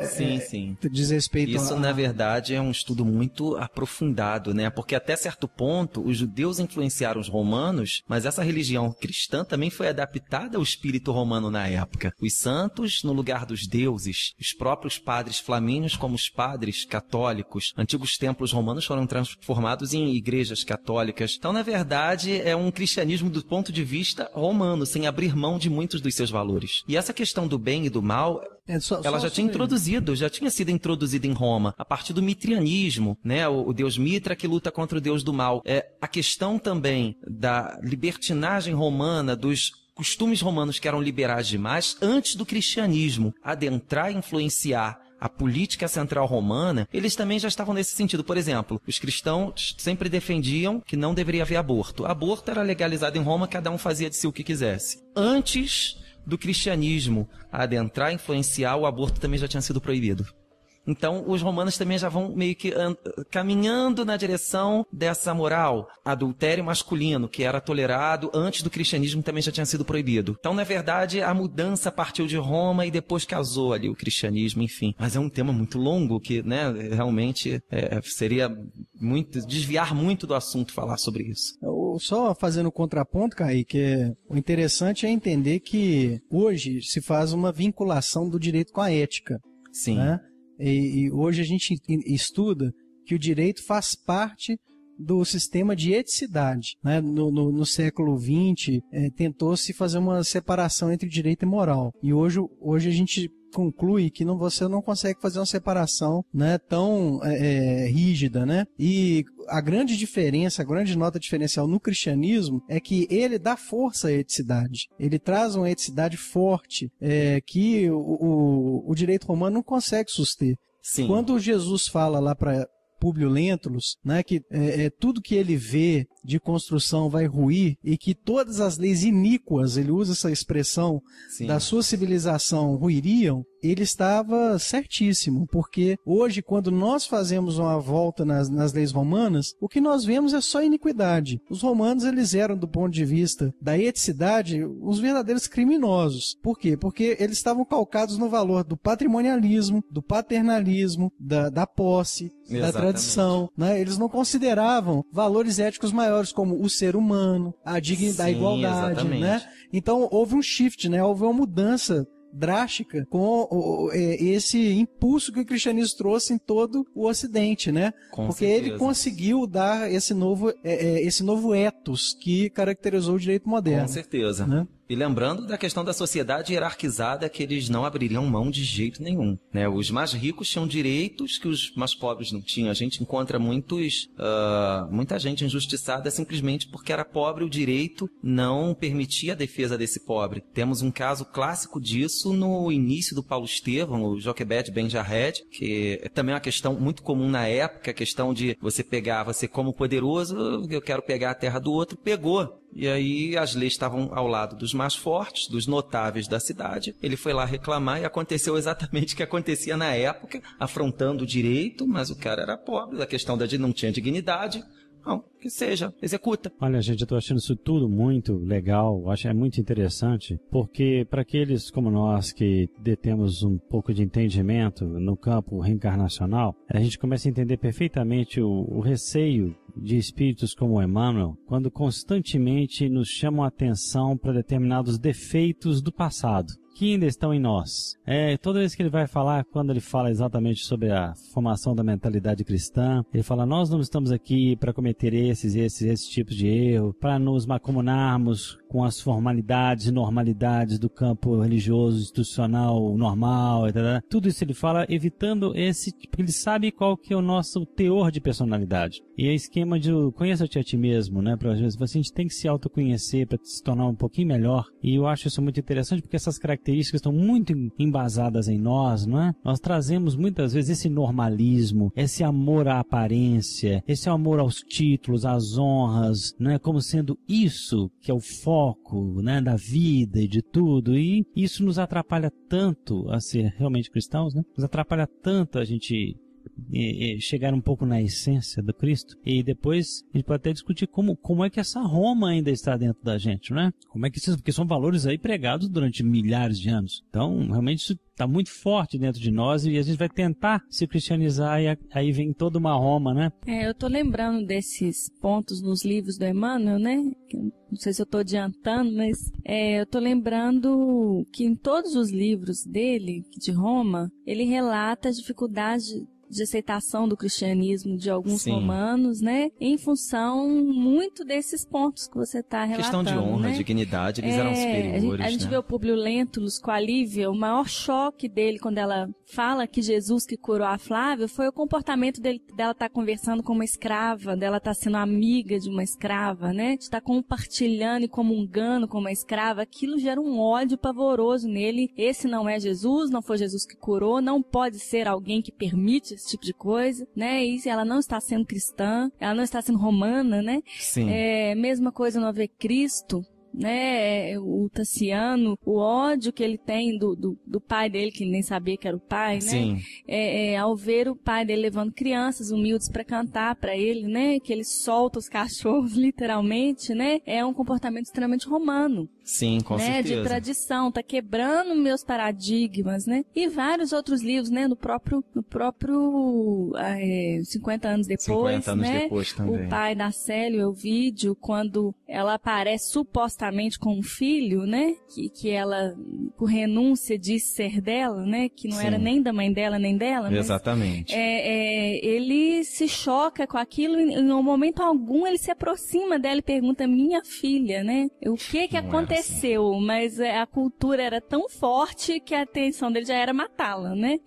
sim. Diz respeito isso, na verdade, é um estudo muito aprofundado, né? Porque até certo ponto, os judeus influenciaram os romanos, mas essa religião cristã também foi adaptada ao espírito romano na época. Os santos no lugar dos deuses, os próprios padres flamínios como os padres católicos, antigos templos romanos foram transformados em igrejas católicas. Então, na verdade, é um cristianismo do ponto de vista romano, sem abrir mão de muitos dos seus valores. E essa questão do bem e do mal, ela já tinha sido introduzida em Roma, a partir do mitrianismo, né? O deus Mitra que luta contra o deus do mal. A questão também da libertinagem romana, dos costumes romanos que eram liberais demais, antes do cristianismo adentrar e influenciar a política central romana, eles também já estavam nesse sentido. Por exemplo, os cristãos sempre defendiam que não deveria haver aborto. Aborto era legalizado em Roma, cada um fazia de si o que quisesse. Antes do cristianismo adentrar e influenciar, o aborto também já tinha sido proibido. Então, os romanos também já vão meio que caminhando na direção dessa moral. Adultério masculino, que era tolerado antes do cristianismo, também já tinha sido proibido. Então, na verdade, a mudança partiu de Roma e depois casou ali o cristianismo, enfim. Mas é um tema muito longo que, né, realmente seria desviar muito do assunto falar sobre isso. Só fazendo um contraponto, Kaique, o interessante é entender que hoje se faz uma vinculação do direito com a ética. Sim. Né? E hoje a gente estuda que o direito faz parte do sistema de eticidade. Né? No século XX, tentou-se fazer uma separação entre direito e moral. E hoje a gente conclui que você não consegue fazer uma separação, né, tão rígida, né? E a grande diferença, a grande nota diferencial no cristianismo é que ele dá força à eticidade. Ele traz uma eticidade forte que o direito romano não consegue suster. Sim. Quando Jesus fala lá para Públio Lentulus, né, que tudo que ele vê de construção vai ruir e que todas as leis iníquas, ele usa essa expressão, Sim. da sua civilização ruiriam, ele estava certíssimo, porque hoje, quando nós fazemos uma volta nas leis romanas, o que nós vemos é só iniquidade. Os romanos, eles eram, do ponto de vista da eticidade, os verdadeiros criminosos. Por quê? Porque eles estavam calcados no valor do patrimonialismo, do paternalismo, da posse, da tradição, né? Eles não consideravam valores éticos maiores, como o ser humano, a dignidade, a igualdade, né? Então, houve um shift, né? Houve uma mudança drástica com esse impulso que o cristianismo trouxe em todo o Ocidente, né? Porque ele conseguiu dar esse novo ethos que caracterizou o direito moderno. Com certeza. Né? E lembrando da questão da sociedade hierarquizada, que eles não abririam mão de jeito nenhum, né? Os mais ricos tinham direitos que os mais pobres não tinham. A gente encontra muita gente injustiçada simplesmente porque era pobre, o direito não permitia a defesa desse pobre. Temos um caso clássico disso no início do Paulo Estevão, o Joquebed Ben Jared, que é também uma questão muito comum na época, a questão de você como poderoso, eu quero pegar a terra do outro, pegou. E aí as leis estavam ao lado dos mais fortes, dos notáveis da cidade. Ele foi lá reclamar e aconteceu exatamente o que acontecia na época, afrontando o direito, mas o cara era pobre, a questão não tinha dignidade. Não, que seja, executa. Olha, gente, eu tô achando isso tudo muito legal, acho muito interessante, porque para aqueles como nós que detemos um pouco de entendimento no campo reencarnacional, a gente começa a entender perfeitamente o receio de espíritos como Emmanuel, quando constantemente nos chamam a atenção para determinados defeitos do passado, que ainda estão em nós. Toda vez que ele vai falar, quando ele fala exatamente sobre a formação da mentalidade cristã, ele fala, nós não estamos aqui para cometer esses tipos de erro, para nos macumunarmos com as formalidades e normalidades do campo religioso, institucional, normal, etc. Tudo isso ele fala evitando porque ele sabe qual que é o nosso teor de personalidade. E é esquema de conheça-te a ti mesmo, né? Para às vezes a gente tem que se autoconhecer para se tornar um pouquinho melhor. E eu acho isso muito interessante porque essas características estão muito embasadas em nós, não é? Nós trazemos muitas vezes esse normalismo, esse amor à aparência, esse amor aos títulos, às honras, não é? Como sendo isso que é o foco, né, da vida e de tudo, e isso nos atrapalha tanto a ser realmente cristãos, né? Nos atrapalha tanto a gente chegar um pouco na essência do Cristo. E depois a gente pode até discutir como é que essa Roma ainda está dentro da gente, né? Como é que isso, porque são valores aí pregados durante milhares de anos. Então, realmente isso está muito forte dentro de nós e a gente vai tentar se cristianizar e aí vem toda uma Roma, né? Eu tô lembrando desses pontos nos livros do Emmanuel, né? Não sei se eu tô adiantando, mas eu tô lembrando que em todos os livros dele, de Roma, ele relata as dificuldades de aceitação do cristianismo de alguns romanos, né? Em função muito desses pontos que você está relatando. Questão de honra, né? Dignidade, eles eram superiores. A gente vê o Públio Lentulus com a Lívia, o maior choque dele quando ela fala que Jesus que curou a Flávia foi o comportamento dela estar conversando com uma escrava, dela estar sendo amiga de uma escrava, né? De estar compartilhando e comungando com uma escrava. Aquilo gera um ódio pavoroso nele. Esse não é Jesus, não foi Jesus que curou, não pode ser alguém que permite esse tipo de coisa, né? E ela não está sendo cristã, ela não está sendo romana, né? Sim. Mesma coisa no Ave Cristo, né? O Tassiano, o ódio que ele tem do pai dele, que ele nem sabia que era o pai, né? Sim. Ao ver o pai dele levando crianças humildes para cantar para ele, né? Que ele solta os cachorros literalmente, né? É um comportamento extremamente romano. Sim, com certeza. De tradição, tá quebrando meus paradigmas, né? E vários outros livros, né? No próprio 50 anos depois, 50 anos né? depois também. O pai da Célia, Ovídio, quando ela aparece supostamente com um filho, né? Que ela, por renúncia, disse ser dela, né? Que não era nem da mãe dela, nem dela. Exatamente. Ele se choca com aquilo e em um momento algum ele se aproxima dela e pergunta, minha filha, né? O que aconteceu? Assim. Mas a cultura era tão forte que a intenção dele já era matá-la, né?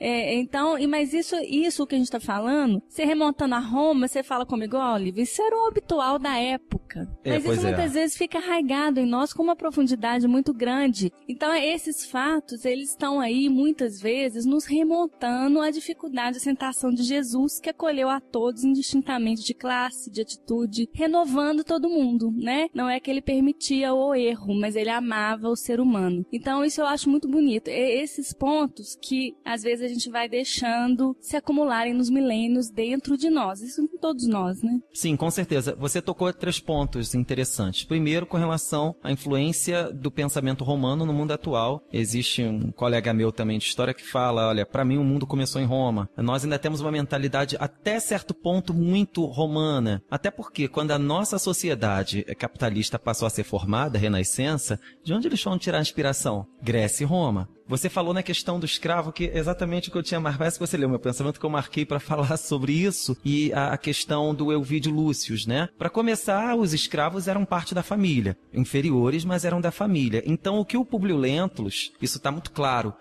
Mas isso que a gente tá falando, você remontando a Roma, você fala comigo, Olivia, isso era o habitual da época. Mas isso muitas vezes fica arraigado em nós com uma profundidade muito grande. Então, esses fatos, eles estão aí, muitas vezes, nos remontando à dificuldade de aceitação de Jesus, que acolheu a todos indistintamente de classe, de atitude, renovando todo mundo, né? Não é que ele permitia o erro, mas ele amava o ser humano. Então, isso eu acho muito bonito. Esses pontos que, às vezes, a gente vai deixando se acumularem nos milênios dentro de nós. Isso em todos nós, né? Sim, com certeza. Você tocou 3 pontos interessantes. Primeiro, com relação à influência do pensamento romano no mundo atual. Existe um colega meu também de história que fala, olha, para mim o mundo começou em Roma. Nós ainda temos uma mentalidade até certo ponto muito romana. Até porque quando a nossa sociedade capitalista passou a ser formada, a Renascença, de onde eles vão tirar a inspiração? Grécia e Roma. Você falou na questão do escravo, que é exatamente o que eu tinha marcado. Parece que você leu meu pensamento, que eu marquei para falar sobre isso, e a questão do Elvídio Lúcius, né? Para começar, os escravos eram parte da família, inferiores, mas eram da família. Então, o que o Públio Lentulus, isso está muito claro,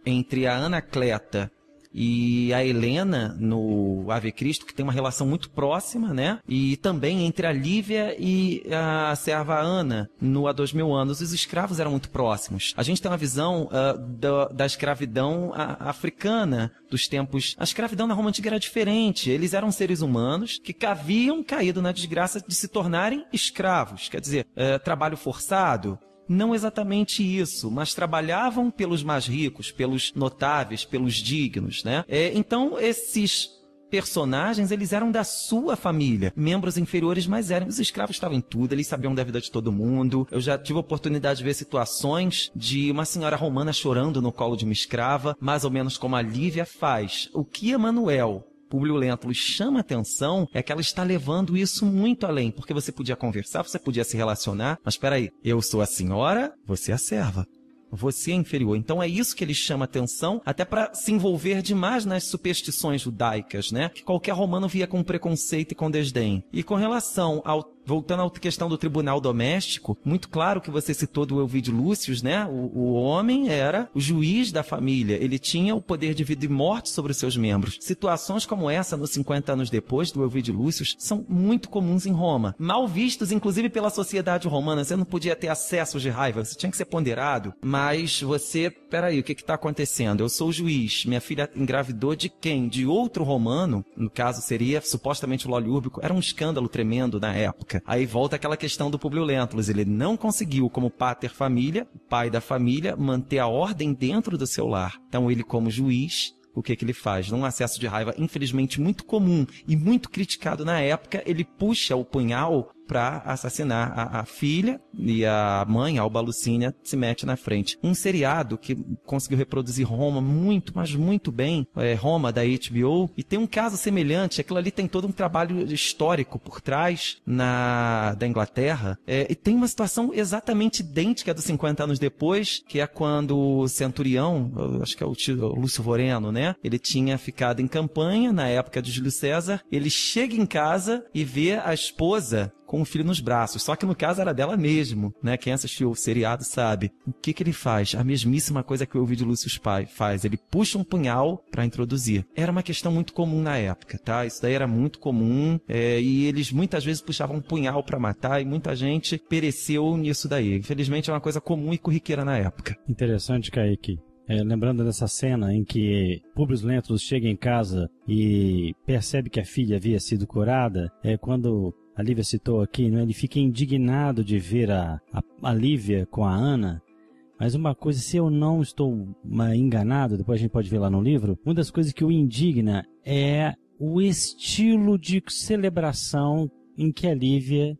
entre a Anacleta e a Helena no Ave Cristo, que tem uma relação muito próxima, né? E também entre a Lívia e a serva Ana no Há 2000 anos. Os escravos eram muito próximos. A gente tem uma visão da escravidão africana dos tempos. A escravidão na Roma Antiga era diferente. Eles eram seres humanos que haviam caído na desgraça de se tornarem escravos. Quer dizer, trabalho forçado. Não exatamente isso, mas trabalhavam pelos mais ricos, pelos notáveis, pelos dignos, né? Então, esses personagens, eles eram da sua família, membros inferiores, mas eram. Os escravos estavam em tudo, eles sabiam da vida de todo mundo. Eu já tive a oportunidade de ver situações de uma senhora romana chorando no colo de uma escrava, mais ou menos como a Lívia faz. O que Emanuel, Públio Lentulus, chama atenção é que ela está levando isso muito além, porque você podia conversar, você podia se relacionar, mas espera aí, eu sou a senhora, você é a serva. Você é inferior. Então é isso que ele chama atenção, até para se envolver demais nas superstições judaicas, né? Que qualquer romano via com preconceito e com desdém. E com relação ao voltando à questão do tribunal doméstico, muito claro que você citou do Elvídio Lúcius, né? O homem era o juiz da família. Ele tinha o poder de vida e morte sobre os seus membros. Situações como essa, nos 50 anos depois do Elvídio Lúcius, são muito comuns em Roma. Mal vistos, inclusive, pela sociedade romana. Você não podia ter acessos de raiva, você tinha que ser ponderado. Mas você, peraí, o que está acontecendo? Eu sou o juiz, minha filha engravidou de quem? De outro romano, no caso seria supostamente o Lólio Úrbico. Era um escândalo tremendo na época. Aí volta aquela questão do Públio Lentulus. Ele não conseguiu, como pater família, pai da família, manter a ordem dentro do seu lar. Então ele, como juiz, o que ele faz? Num acesso de raiva, infelizmente, muito comum e muito criticado na época, ele puxa o punhal para assassinar a filha, e a mãe, a Alba Lucínia, se mete na frente. Um seriado que conseguiu reproduzir Roma muito, mas muito bem, Roma, da HBO, e tem um caso semelhante. Aquilo ali tem todo um trabalho histórico por trás da Inglaterra, e tem uma situação exatamente idêntica dos 50 anos depois, que é quando o centurião, acho que é o Lúcio Voreno, né? Ele tinha ficado em campanha na época de Júlio César, ele chega em casa e vê a esposa com o filho nos braços, só que no caso era dela mesmo, né? Quem assistiu o seriado sabe. O que ele faz? A mesmíssima coisa que o Elvídio Lúcius faz. Ele puxa um punhal para introduzir. Era uma questão muito comum na época, tá? Isso daí era muito comum, e eles muitas vezes puxavam um punhal para matar, e muita gente pereceu nisso daí. Infelizmente é uma coisa comum e corriqueira na época. Interessante, Kaique. Lembrando dessa cena em que Públio Lentulus chega em casa e percebe que a filha havia sido curada, quando a Lívia citou aqui, né? Ele fica indignado de ver a Lívia com a Ana. Mas uma coisa, se eu não estou enganado, depois a gente pode ver lá no livro, uma das coisas que o indigna é o estilo de celebração em que a Lívia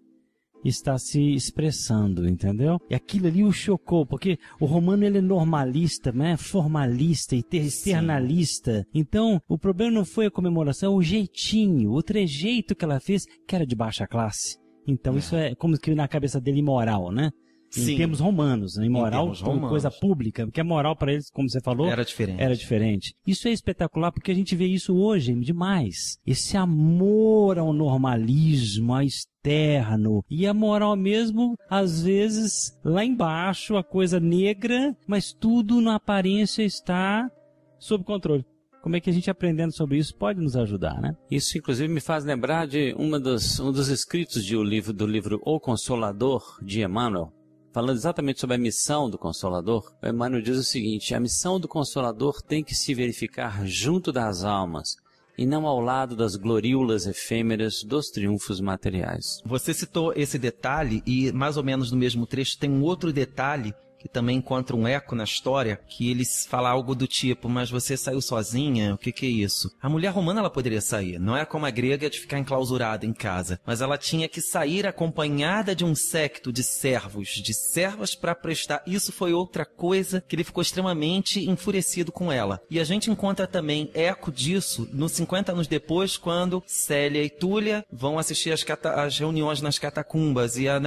está se expressando, entendeu? E aquilo ali o chocou, porque o romano ele é normalista, né? Formalista e externalista. Então, o problema não foi a comemoração, o jeitinho, o trejeito que ela fez, que era de baixa classe. Então isso é como que na cabeça dele imoral, né? Sim. Em termos romanos, né? Imoral, termos romanos. coisa pública, porque a moral para eles, como você falou, Era diferente. Era diferente. Isso é espetacular porque a gente vê isso hoje demais. Esse amor ao normalismo, ao externo. E a moral mesmo, às vezes, lá embaixo, a coisa negra, mas tudo na aparência está sob controle. Como é que a gente aprendendo sobre isso pode nos ajudar, né? Isso, inclusive, me faz lembrar de um dos escritos do livro O Consolador, de Emmanuel, falando exatamente sobre a missão do Consolador. O Emmanuel diz o seguinte: a missão do Consolador tem que se verificar junto das almas, e não ao lado das gloriulas efêmeras dos triunfos materiais. Você citou esse detalhe e mais ou menos no mesmo trecho tem um outro detalhe que também encontra um eco na história, que eles falam algo do tipo: mas você saiu sozinha? O que é isso? A mulher romana ela poderia sair, não é como a grega de ficar enclausurada em casa, mas ela tinha que sair acompanhada de um séquito de servos, de servas para prestar. Isso foi outra coisa que ele ficou extremamente enfurecido com ela. E a gente encontra também eco disso nos 50 anos depois, quando Célia e Túlia vão assistir as reuniões nas catacumbas, e a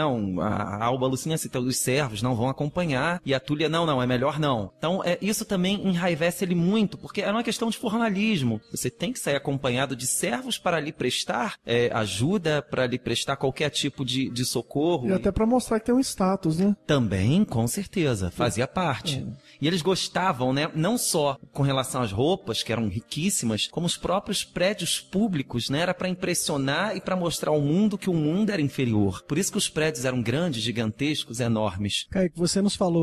Alba Lucinha cita: os servos não vão acompanhar. E a Túlia, não, é melhor não. Então, isso também enraivece ele muito, porque era uma questão de formalismo. Você tem que sair acompanhado de servos para lhe prestar ajuda, para lhe prestar qualquer tipo de socorro. E até para mostrar que tem um status, né? Também, com certeza, fazia parte. E eles gostavam, né, não só com relação às roupas, que eram riquíssimas, como os próprios prédios públicos, né, era para impressionar e para mostrar ao mundo que o mundo era inferior. Por isso que os prédios eram grandes, gigantescos, enormes. Kaique, você nos falou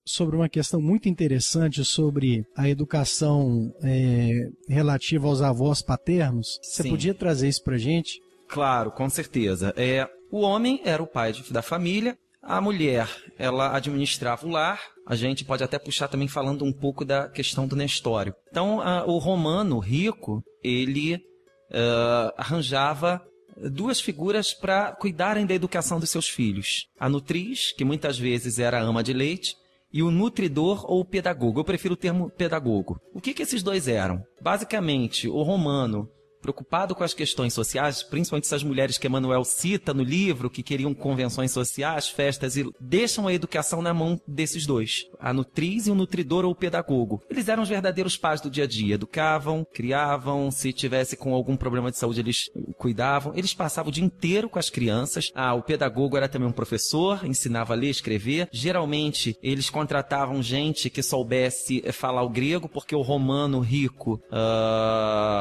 sobre uma questão muito interessante sobre a educação relativa aos avós paternos. Você Sim. podia trazer isso pra gente? Claro, com certeza. O homem era o pai da família, a mulher, ela administrava o lar. A gente pode até puxar também falando um pouco da questão do Nestório. Então, o romano rico, ele arranjava duas figuras para cuidarem da educação dos seus filhos. A nutriz, que muitas vezes era a ama de leite, e o nutridor ou o pedagogo. Eu prefiro o termo pedagogo. O que esses dois eram? Basicamente, o romano, preocupado com as questões sociais, principalmente essas mulheres que Emmanuel cita no livro, que queriam convenções sociais, festas, e deixam a educação na mão desses dois, a nutriz e o nutridor ou o pedagogo. Eles eram os verdadeiros pais do dia a dia, educavam, criavam, se tivesse com algum problema de saúde eles cuidavam, eles passavam o dia inteiro com as crianças. O pedagogo era também um professor, ensinava a ler e escrever. Geralmente eles contratavam gente que soubesse falar o grego, porque o romano rico,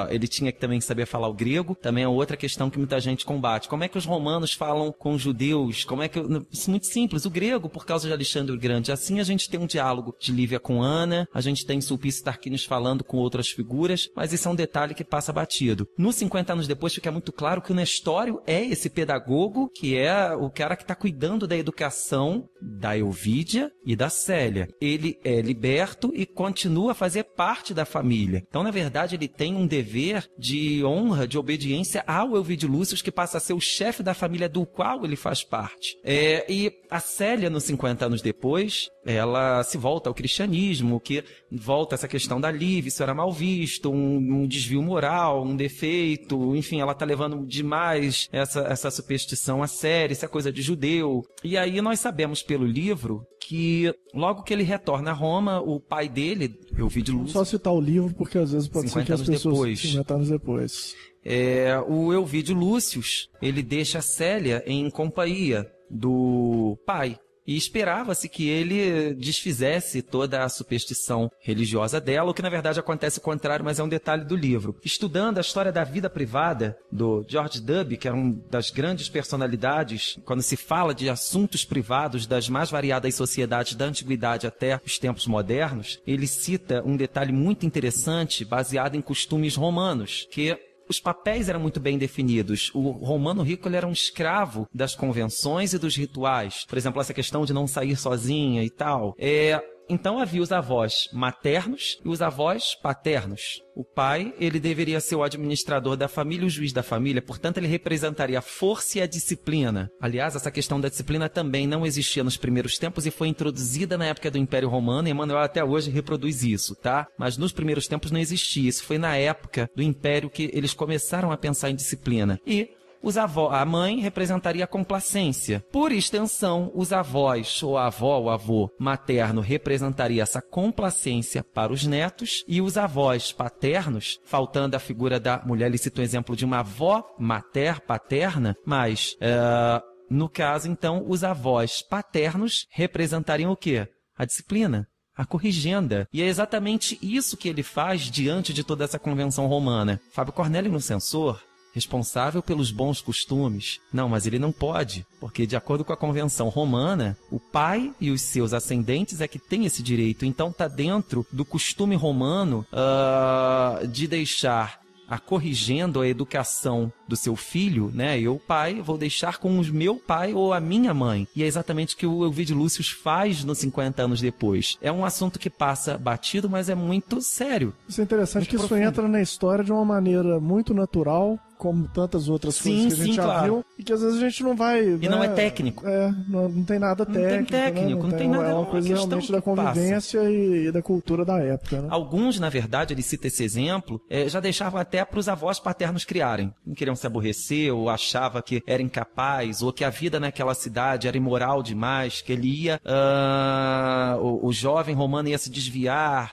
ele tinha que também saber falar o grego. Também é outra questão que muita gente combate. Como é que os romanos falam com os judeus? Isso é muito simples. O grego, por causa de Alexandre o Grande. Assim a gente tem um diálogo de Lívia com Ana, a gente tem Sulpício Tarquinius falando com outras figuras, mas isso é um detalhe que passa batido. Nos 50 anos depois fica muito claro que o Nestório é esse pedagogo, que é o cara que está cuidando da educação da Elvídia e da Célia. Ele é liberto e continua a fazer parte da família. Então, na verdade, ele tem um dever de honra, de obediência ao Elvídio Lúcio, que passa a ser o chefe da família do qual ele faz parte. E a Célia, nos 50 anos depois, ela se volta ao cristianismo, que volta essa questão da Lívia, isso era mal visto, um desvio moral, um defeito, enfim, ela está levando demais essa superstição a sério, essa coisa de judeu. E aí nós sabemos pelo livro que logo que ele retorna a Roma, o pai dele, Elvídio Lúcio... Só citar o livro, porque às vezes pode ser que as pessoas... 50 anos depois. O Elvídio Lúcio, ele deixa a Célia em companhia do pai. E esperava-se que ele desfizesse toda a superstição religiosa dela, o que na verdade acontece o contrário, mas é um detalhe do livro. Estudando a história da vida privada do George Duby, que era uma das grandes personalidades, quando se fala de assuntos privados das mais variadas sociedades da antiguidade até os tempos modernos, ele cita um detalhe muito interessante baseado em costumes romanos, que os papéis eram muito bem definidos. O romano rico ele era um escravo das convenções e dos rituais. Por exemplo, essa questão de não sair sozinha e tal. Então havia os avós maternos e os avós paternos. O pai, ele deveria ser o administrador da família, o juiz da família, portanto ele representaria a força e a disciplina. Aliás, essa questão da disciplina também não existia nos primeiros tempos e foi introduzida na época do Império Romano, e Emmanuel até hoje reproduz isso, tá? Mas nos primeiros tempos não existia, isso foi na época do Império que eles começaram a pensar em disciplina. E a mãe representaria a complacência. Por extensão, os avós, ou a avó, o avô materno, representaria essa complacência para os netos, e os avós paternos, faltando a figura da mulher, ele cita um exemplo de uma avó paterna, mas no caso, então, os avós paternos representariam o quê? A disciplina, a corrigenda. E é exatamente isso que ele faz diante de toda essa convenção romana. Fábio Cornélio no Censor, responsável pelos bons costumes. Não, mas ele não pode, porque de acordo com a convenção romana, o pai e os seus ascendentes é que tem esse direito. Então está dentro do costume romano de deixar a corrigendo a educação do seu filho, né? Eu, pai, vou deixar com o meu pai ou a minha mãe. E é exatamente o que o Ovidio Lúcius faz nos 50 anos depois. É um assunto que passa batido, mas é muito sério. Isso é interessante, que profundo. Isso entra na história de uma maneira muito natural, como tantas outras coisas que a gente já viu, e que às vezes a gente não vai... E não é técnico. Não tem nada técnico. Não tem nada. É uma coisa realmente da convivência e da cultura da época. Né? Alguns, na verdade, ele cita esse exemplo, já deixavam até para os avós paternos criarem. Não queriam se aborrecer, ou achava que era incapaz, ou que a vida naquela cidade era imoral demais, que ele ia... o jovem romano ia se desviar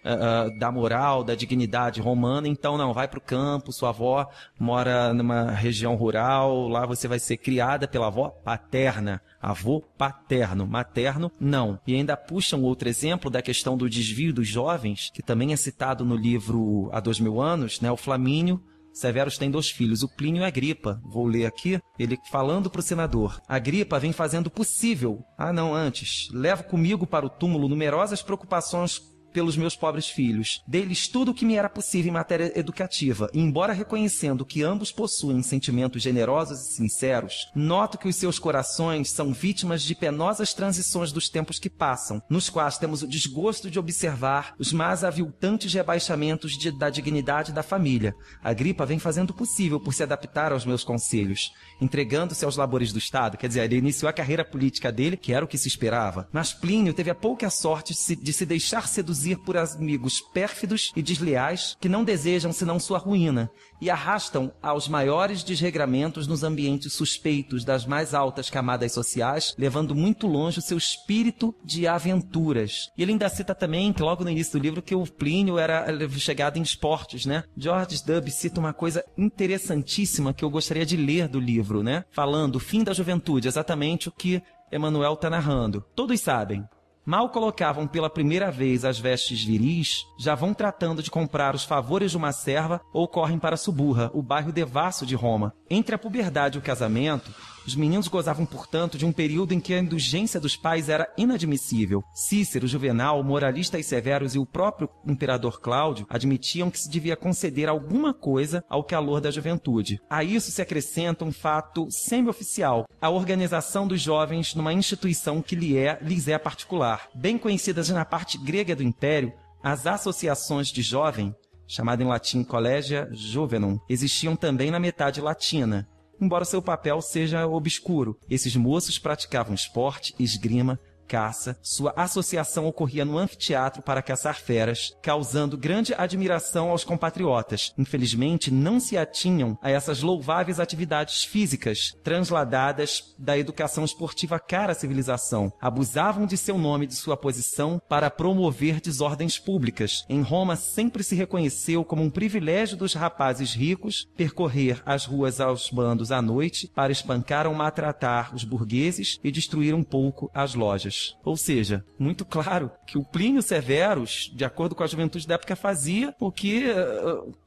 da moral, da dignidade romana, então não, vai para o campo, sua avó mora numa região rural, lá você vai ser criada pela avó paterna, avô paterno, materno não. E ainda puxa um outro exemplo da questão do desvio dos jovens, que também é citado no livro Há 2000 anos, né? O Flamínio Severus tem 2 filhos, o Plínio e a Agripa. Vou ler aqui, ele falando para o senador. Agripa vem fazendo o possível. Antes, levo comigo para o túmulo numerosas preocupações pelos meus pobres filhos. Dei-lhes tudo o que me era possível em matéria educativa, e embora reconhecendo que ambos possuem sentimentos generosos e sinceros, noto que os seus corações são vítimas de penosas transições dos tempos que passam, nos quais temos o desgosto de observar os mais aviltantes rebaixamentos da dignidade da família. Agripa vem fazendo o possível por se adaptar aos meus conselhos, entregando-se aos labores do Estado. Quer dizer, ele iniciou a carreira política dele, que era o que se esperava. Mas Plínio teve a pouca sorte de se deixar seduzir por amigos pérfidos e desleais que não desejam senão sua ruína e arrastam aos maiores desregramentos nos ambientes suspeitos das mais altas camadas sociais, levando muito longe o seu espírito de aventuras. E ele ainda cita também, que logo no início do livro, que o Plínio era chegado em esportes, né? George Dubb cita uma coisa interessantíssima que eu gostaria de ler do livro, né? Falando o fim da juventude, exatamente o que Emmanuel está narrando. Todos sabem. Mal colocavam pela primeira vez as vestes viris, já vão tratando de comprar os favores de uma serva ou correm para Suburra, o bairro devasso de Roma. Entre a puberdade e o casamento, os meninos gozavam, portanto, de um período em que a indulgência dos pais era inadmissível. Cícero, Juvenal, moralistas severos e o próprio imperador Cláudio admitiam que se devia conceder alguma coisa ao calor da juventude. A isso se acrescenta um fato semi-oficial, a organização dos jovens numa instituição que lhes é particular. Bem conhecidas na parte grega do Império, as associações de jovem, chamada em latim Collegia Juvenum, existiam também na metade latina, embora seu papel seja obscuro. Esses moços praticavam esporte, esgrima, caça. Sua associação ocorria no anfiteatro para caçar feras, causando grande admiração aos compatriotas. Infelizmente, não se atinham a essas louváveis atividades físicas, transladadas da educação esportiva cara à civilização. Abusavam de seu nome e de sua posição para promover desordens públicas. Em Roma, sempre se reconheceu como um privilégio dos rapazes ricos percorrer as ruas aos bandos à noite para espancar ou maltratar os burgueses e destruir um pouco as lojas. Ou seja, muito claro que o Plínio Severus, de acordo com a juventude da época, fazia o que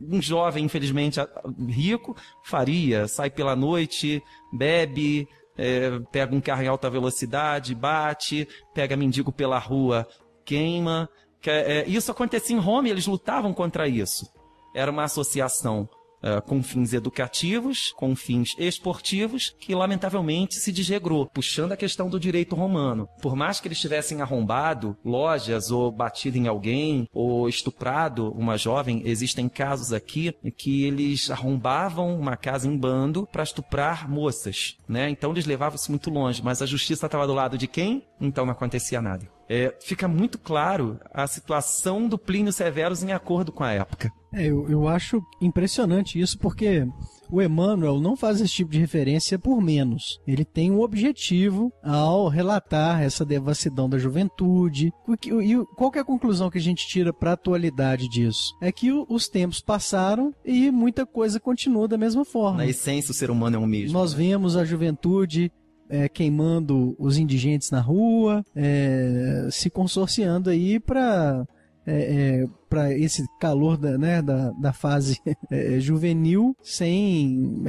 um jovem, infelizmente, rico faria. Sai pela noite, bebe, pega um carro em alta velocidade, bate, pega mendigo pela rua, queima. Isso acontecia em Roma e eles lutavam contra isso. Era uma associação com fins educativos, com fins esportivos, que lamentavelmente se desregrou, puxando a questão do direito romano. Por mais que eles tivessem arrombado lojas, ou batido em alguém, ou estuprado uma jovem, existem casos aqui em que eles arrombavam uma casa em bando para estuprar moças, né? Então eles levavam isso muito longe, mas a justiça estava do lado de quem? Então não acontecia nada. Fica muito claro a situação do Plínio Severus em acordo com a época. Eu acho impressionante isso, porque o Emmanuel não faz esse tipo de referência por menos. Ele tem um objetivo ao relatar essa devassidão da juventude. E qual que é a conclusão que a gente tira para a atualidade disso? É que os tempos passaram e muita coisa continua da mesma forma. Na essência, o ser humano é o mesmo. Nós vemos a juventude queimando os indigentes na rua, se consorciando aí para esse calor da fase juvenil sem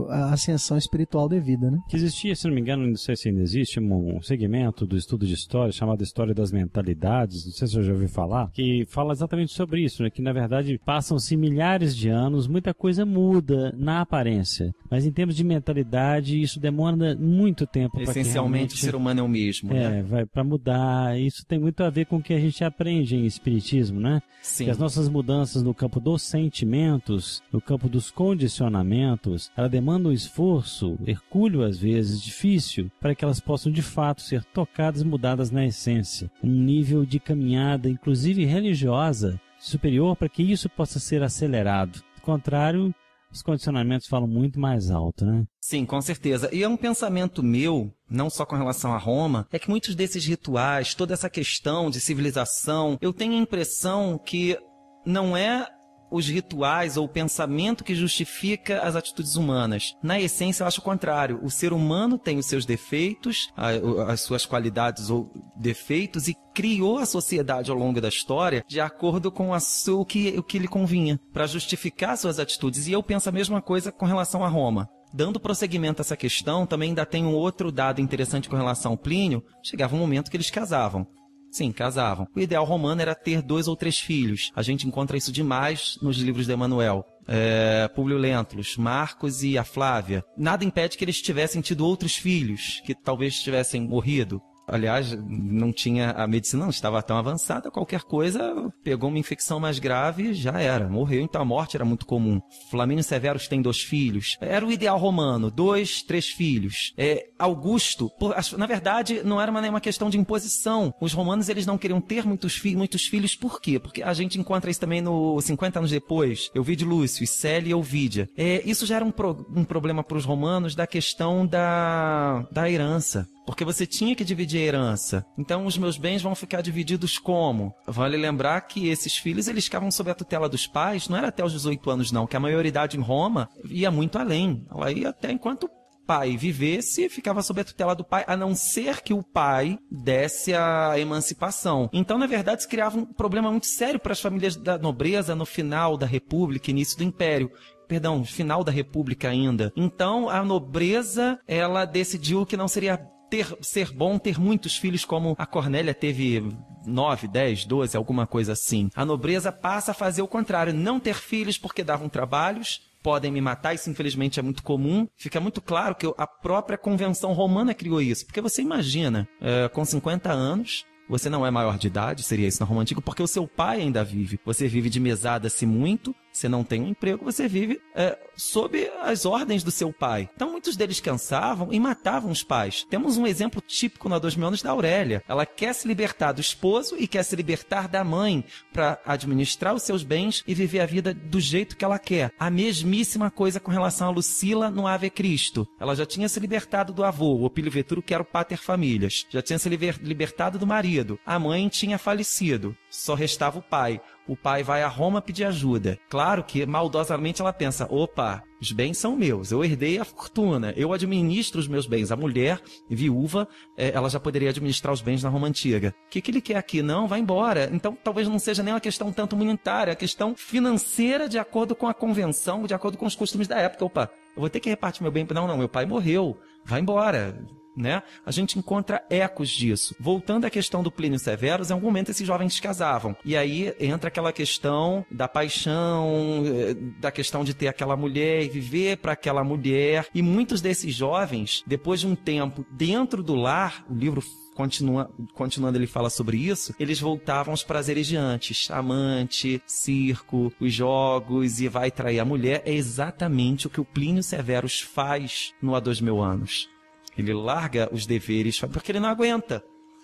a ascensão espiritual devida, né? Que existia, se não me engano, não sei se ainda existe, um segmento do estudo de história chamado História das Mentalidades, não sei se eu já ouvi falar, que fala exatamente sobre isso, né? Que na verdade passam-se milhares de anos, muita coisa muda na aparência, mas em termos de mentalidade isso demora muito tempo. Essencialmente o ser humano é o mesmo, né? Vai para mudar. Isso tem muito a ver com o que a gente aprende em espiritismo, né? Sim. Que as nossas mudanças no campo dos sentimentos, no campo dos condicionamentos, ela demanda um esforço hercúleo às vezes, difícil, para que elas possam de fato ser tocadas e mudadas na essência. Um nível de caminhada, inclusive religiosa, superior para que isso possa ser acelerado. Do contrário, os condicionamentos falam muito mais alto, né? Sim, com certeza. E é um pensamento meu, não só com relação a Roma, é que muitos desses rituais, toda essa questão de civilização, eu tenho a impressão que não é os rituais ou o pensamento que justifica as atitudes humanas. Na essência, eu acho o contrário. O ser humano tem os seus defeitos, as suas qualidades ou defeitos, e criou a sociedade ao longo da história de acordo com o que lhe convinha, para justificar suas atitudes. E eu penso a mesma coisa com relação a Roma. Dando prosseguimento a essa questão, também ainda tem um outro dado interessante com relação ao Plínio. Chegava um momento que eles casavam. Sim, casavam. O ideal romano era ter 2 ou 3 filhos. A gente encontra isso demais nos livros de Emmanuel. Públio Lentulus, Marcos e a Flávia. Nada impede que eles tivessem tido outros filhos, que talvez tivessem morrido. Aliás, não tinha, a medicina não estava tão avançada, qualquer coisa, pegou uma infecção mais grave e já era, morreu, então a morte era muito comum. Flamínio Severus tem 2 filhos, era o ideal romano, 2, 3 filhos. Augusto, na verdade, não era nenhuma questão de imposição, os romanos eles não queriam ter muitos filhos, por quê? Porque a gente encontra isso também no 50 anos depois, Euvídio Lúcio, Célia e Ovídia. Isso já era um problema para os romanos da questão da herança. Porque você tinha que dividir a herança. Então os meus bens vão ficar divididos como? Vale lembrar que esses filhos eles ficavam sob a tutela dos pais, não era até os 18 anos não, que a maioridade em Roma ia muito além. Ela ia até enquanto o pai vivesse, ficava sob a tutela do pai, a não ser que o pai desse a emancipação. Então, na verdade, se criava um problema muito sério para as famílias da nobreza no final da República, início do Império. Perdão, final da República ainda. Então, a nobreza, ela decidiu que não seria ser bom ter muitos filhos, como a Cornélia teve 9, 10, 12, alguma coisa assim. A nobreza passa a fazer o contrário, não ter filhos porque davam trabalhos, podem me matar, isso infelizmente é muito comum. Fica muito claro que a própria Convenção Romana criou isso, porque você imagina, com 50 anos... Você não é maior de idade, seria isso na Roma Antiga, porque o seu pai ainda vive. Você vive de mesada-se muito, você não tem um emprego, você vive sob as ordens do seu pai. Então muitos deles cansavam e matavam os pais. Temos um exemplo típico na 2000 anos da Aurélia. Ela quer se libertar do esposo e quer se libertar da mãe para administrar os seus bens e viver a vida do jeito que ela quer. A mesmíssima coisa com relação a Lucila no Ave Cristo. Ela já tinha se libertado do avô, o Opílio Veturo, que era o pater familias. Já tinha se libertado do marido. A mãe tinha falecido, só restava o pai. O pai vai a Roma pedir ajuda. Claro que maldosamente ela pensa, opa, os bens são meus, eu herdei a fortuna, eu administro os meus bens. A mulher viúva, ela já poderia administrar os bens na Roma Antiga. O que ele quer aqui? Não, vai embora. Então talvez não seja nem uma questão tanto monetária, é uma questão financeira de acordo com a convenção, de acordo com os costumes da época. Opa, eu vou ter que repartir meu bem. Não, meu pai morreu, vai embora. Né? A gente encontra ecos disso. Voltando à questão do Plínio Severus, em algum momento esses jovens se casavam. E aí entra aquela questão da paixão, da questão de ter aquela mulher e viver para aquela mulher. E muitos desses jovens, depois de um tempo dentro do lar, o livro continuando ele fala sobre isso, eles voltavam aos prazeres de antes. Amante, circo, os jogos, e vai trair a mulher. É exatamente o que o Plínio Severus faz no Há 2000 anos. Ele larga os deveres porque ele não aguenta.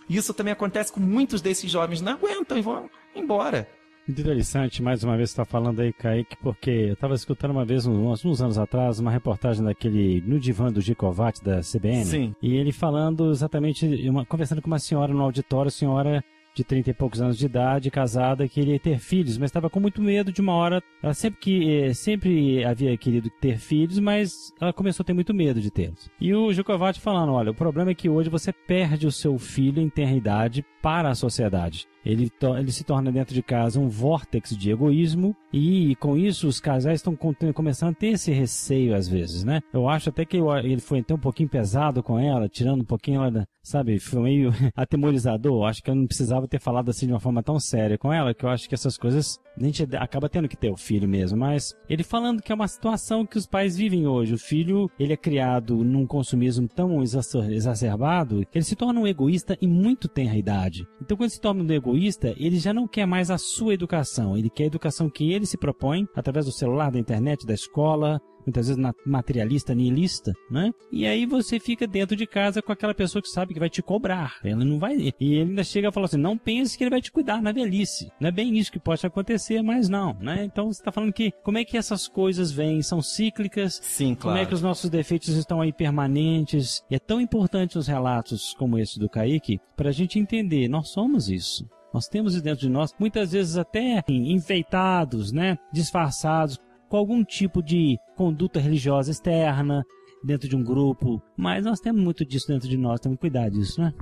Isso também acontece com muitos desses jovens. Não aguentam e vão embora. Muito interessante, mais uma vez você está falando aí, Kaique, porque eu estava escutando uma vez, uns anos atrás, uma reportagem daquele No Divã do Gicovati, da CBN. Sim. E ele falando exatamente, conversando com uma senhora no auditório, senhora de 30 e poucos anos de idade, casada, queria ter filhos, mas estava com muito medo de uma hora. Ela sempre havia querido ter filhos, mas ela começou a ter muito medo de tê-los. E o Gicovati falando, olha, o problema é que hoje você perde o seu filho em tenra idade para a sociedade. Ele se torna dentro de casa um vórtice de egoísmo e com isso os casais estão começando a ter esse receio às vezes, né? Eu acho até que ele foi até um pouquinho pesado com ela, tirando um pouquinho ela, sabe, foi meio atemorizador. Acho que eu não precisava ter falado assim de uma forma tão séria com ela, que eu acho que essas coisas a gente acaba tendo que ter o filho mesmo, mas ele falando que é uma situação que os pais vivem hoje. O filho, ele é criado num consumismo tão exacerbado que ele se torna um egoísta em muito tenra idade. Então quando se torna um egoísta, ele já não quer mais a sua educação, ele quer a educação que ele se propõe, através do celular, da internet, da escola, muitas vezes materialista, nihilista, né? E aí você fica dentro de casa com aquela pessoa que sabe que vai te cobrar, ela não vai... E ele ainda chega a falar assim, não pense que ele vai te cuidar na velhice. Não é bem isso que pode acontecer, mas não, né? Então você está falando que como é que essas coisas vêm, são cíclicas? Sim, claro. Como é que os nossos defeitos estão aí permanentes? E é tão importante os relatos como esse do Kaique, para a gente entender, nós somos isso. Nós temos isso dentro de nós, muitas vezes até enfeitados, né? Disfarçados, com algum tipo de conduta religiosa externa, dentro de um grupo. Mas nós temos muito disso dentro de nós, temos que cuidar disso, né?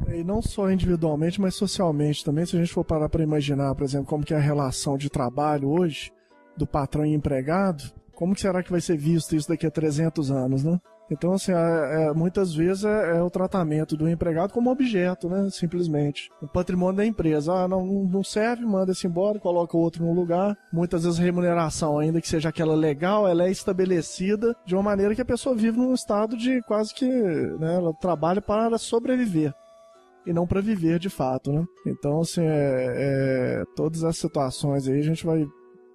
E não só individualmente, mas socialmente também. Se a gente for parar para imaginar, por exemplo, como que é a relação de trabalho hoje, do patrão e empregado, como que será que vai ser visto isso daqui a 300 anos, né? Então, assim, muitas vezes é o tratamento do empregado como objeto, né? Simplesmente. O patrimônio da empresa. Não serve, manda esse embora, coloca o outro no lugar. Muitas vezes a remuneração, ainda que seja aquela legal, ela é estabelecida de uma maneira que a pessoa vive num estado de quase que, né, ela trabalha para sobreviver e não para viver de fato, né? Então, assim, todas as situações aí a gente vai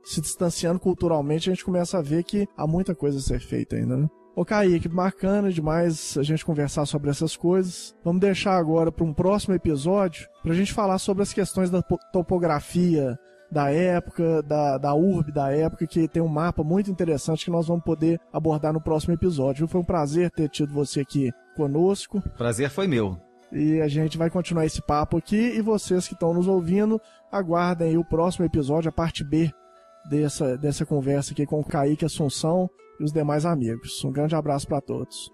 se distanciando culturalmente, a gente começa a ver que há muita coisa a ser feita ainda, né? Ô Kaique, bacana demais a gente conversar sobre essas coisas. Vamos deixar agora para um próximo episódio pra gente falar sobre as questões da topografia da época, da urbe da época, que tem um mapa muito interessante que nós vamos poder abordar no próximo episódio. Foi um prazer ter tido você aqui conosco. Prazer foi meu. E a gente vai continuar esse papo aqui e vocês que estão nos ouvindo, aguardem aí o próximo episódio, a parte B dessa conversa aqui com o Kaique Assunção e os demais amigos. Um grande abraço para todos.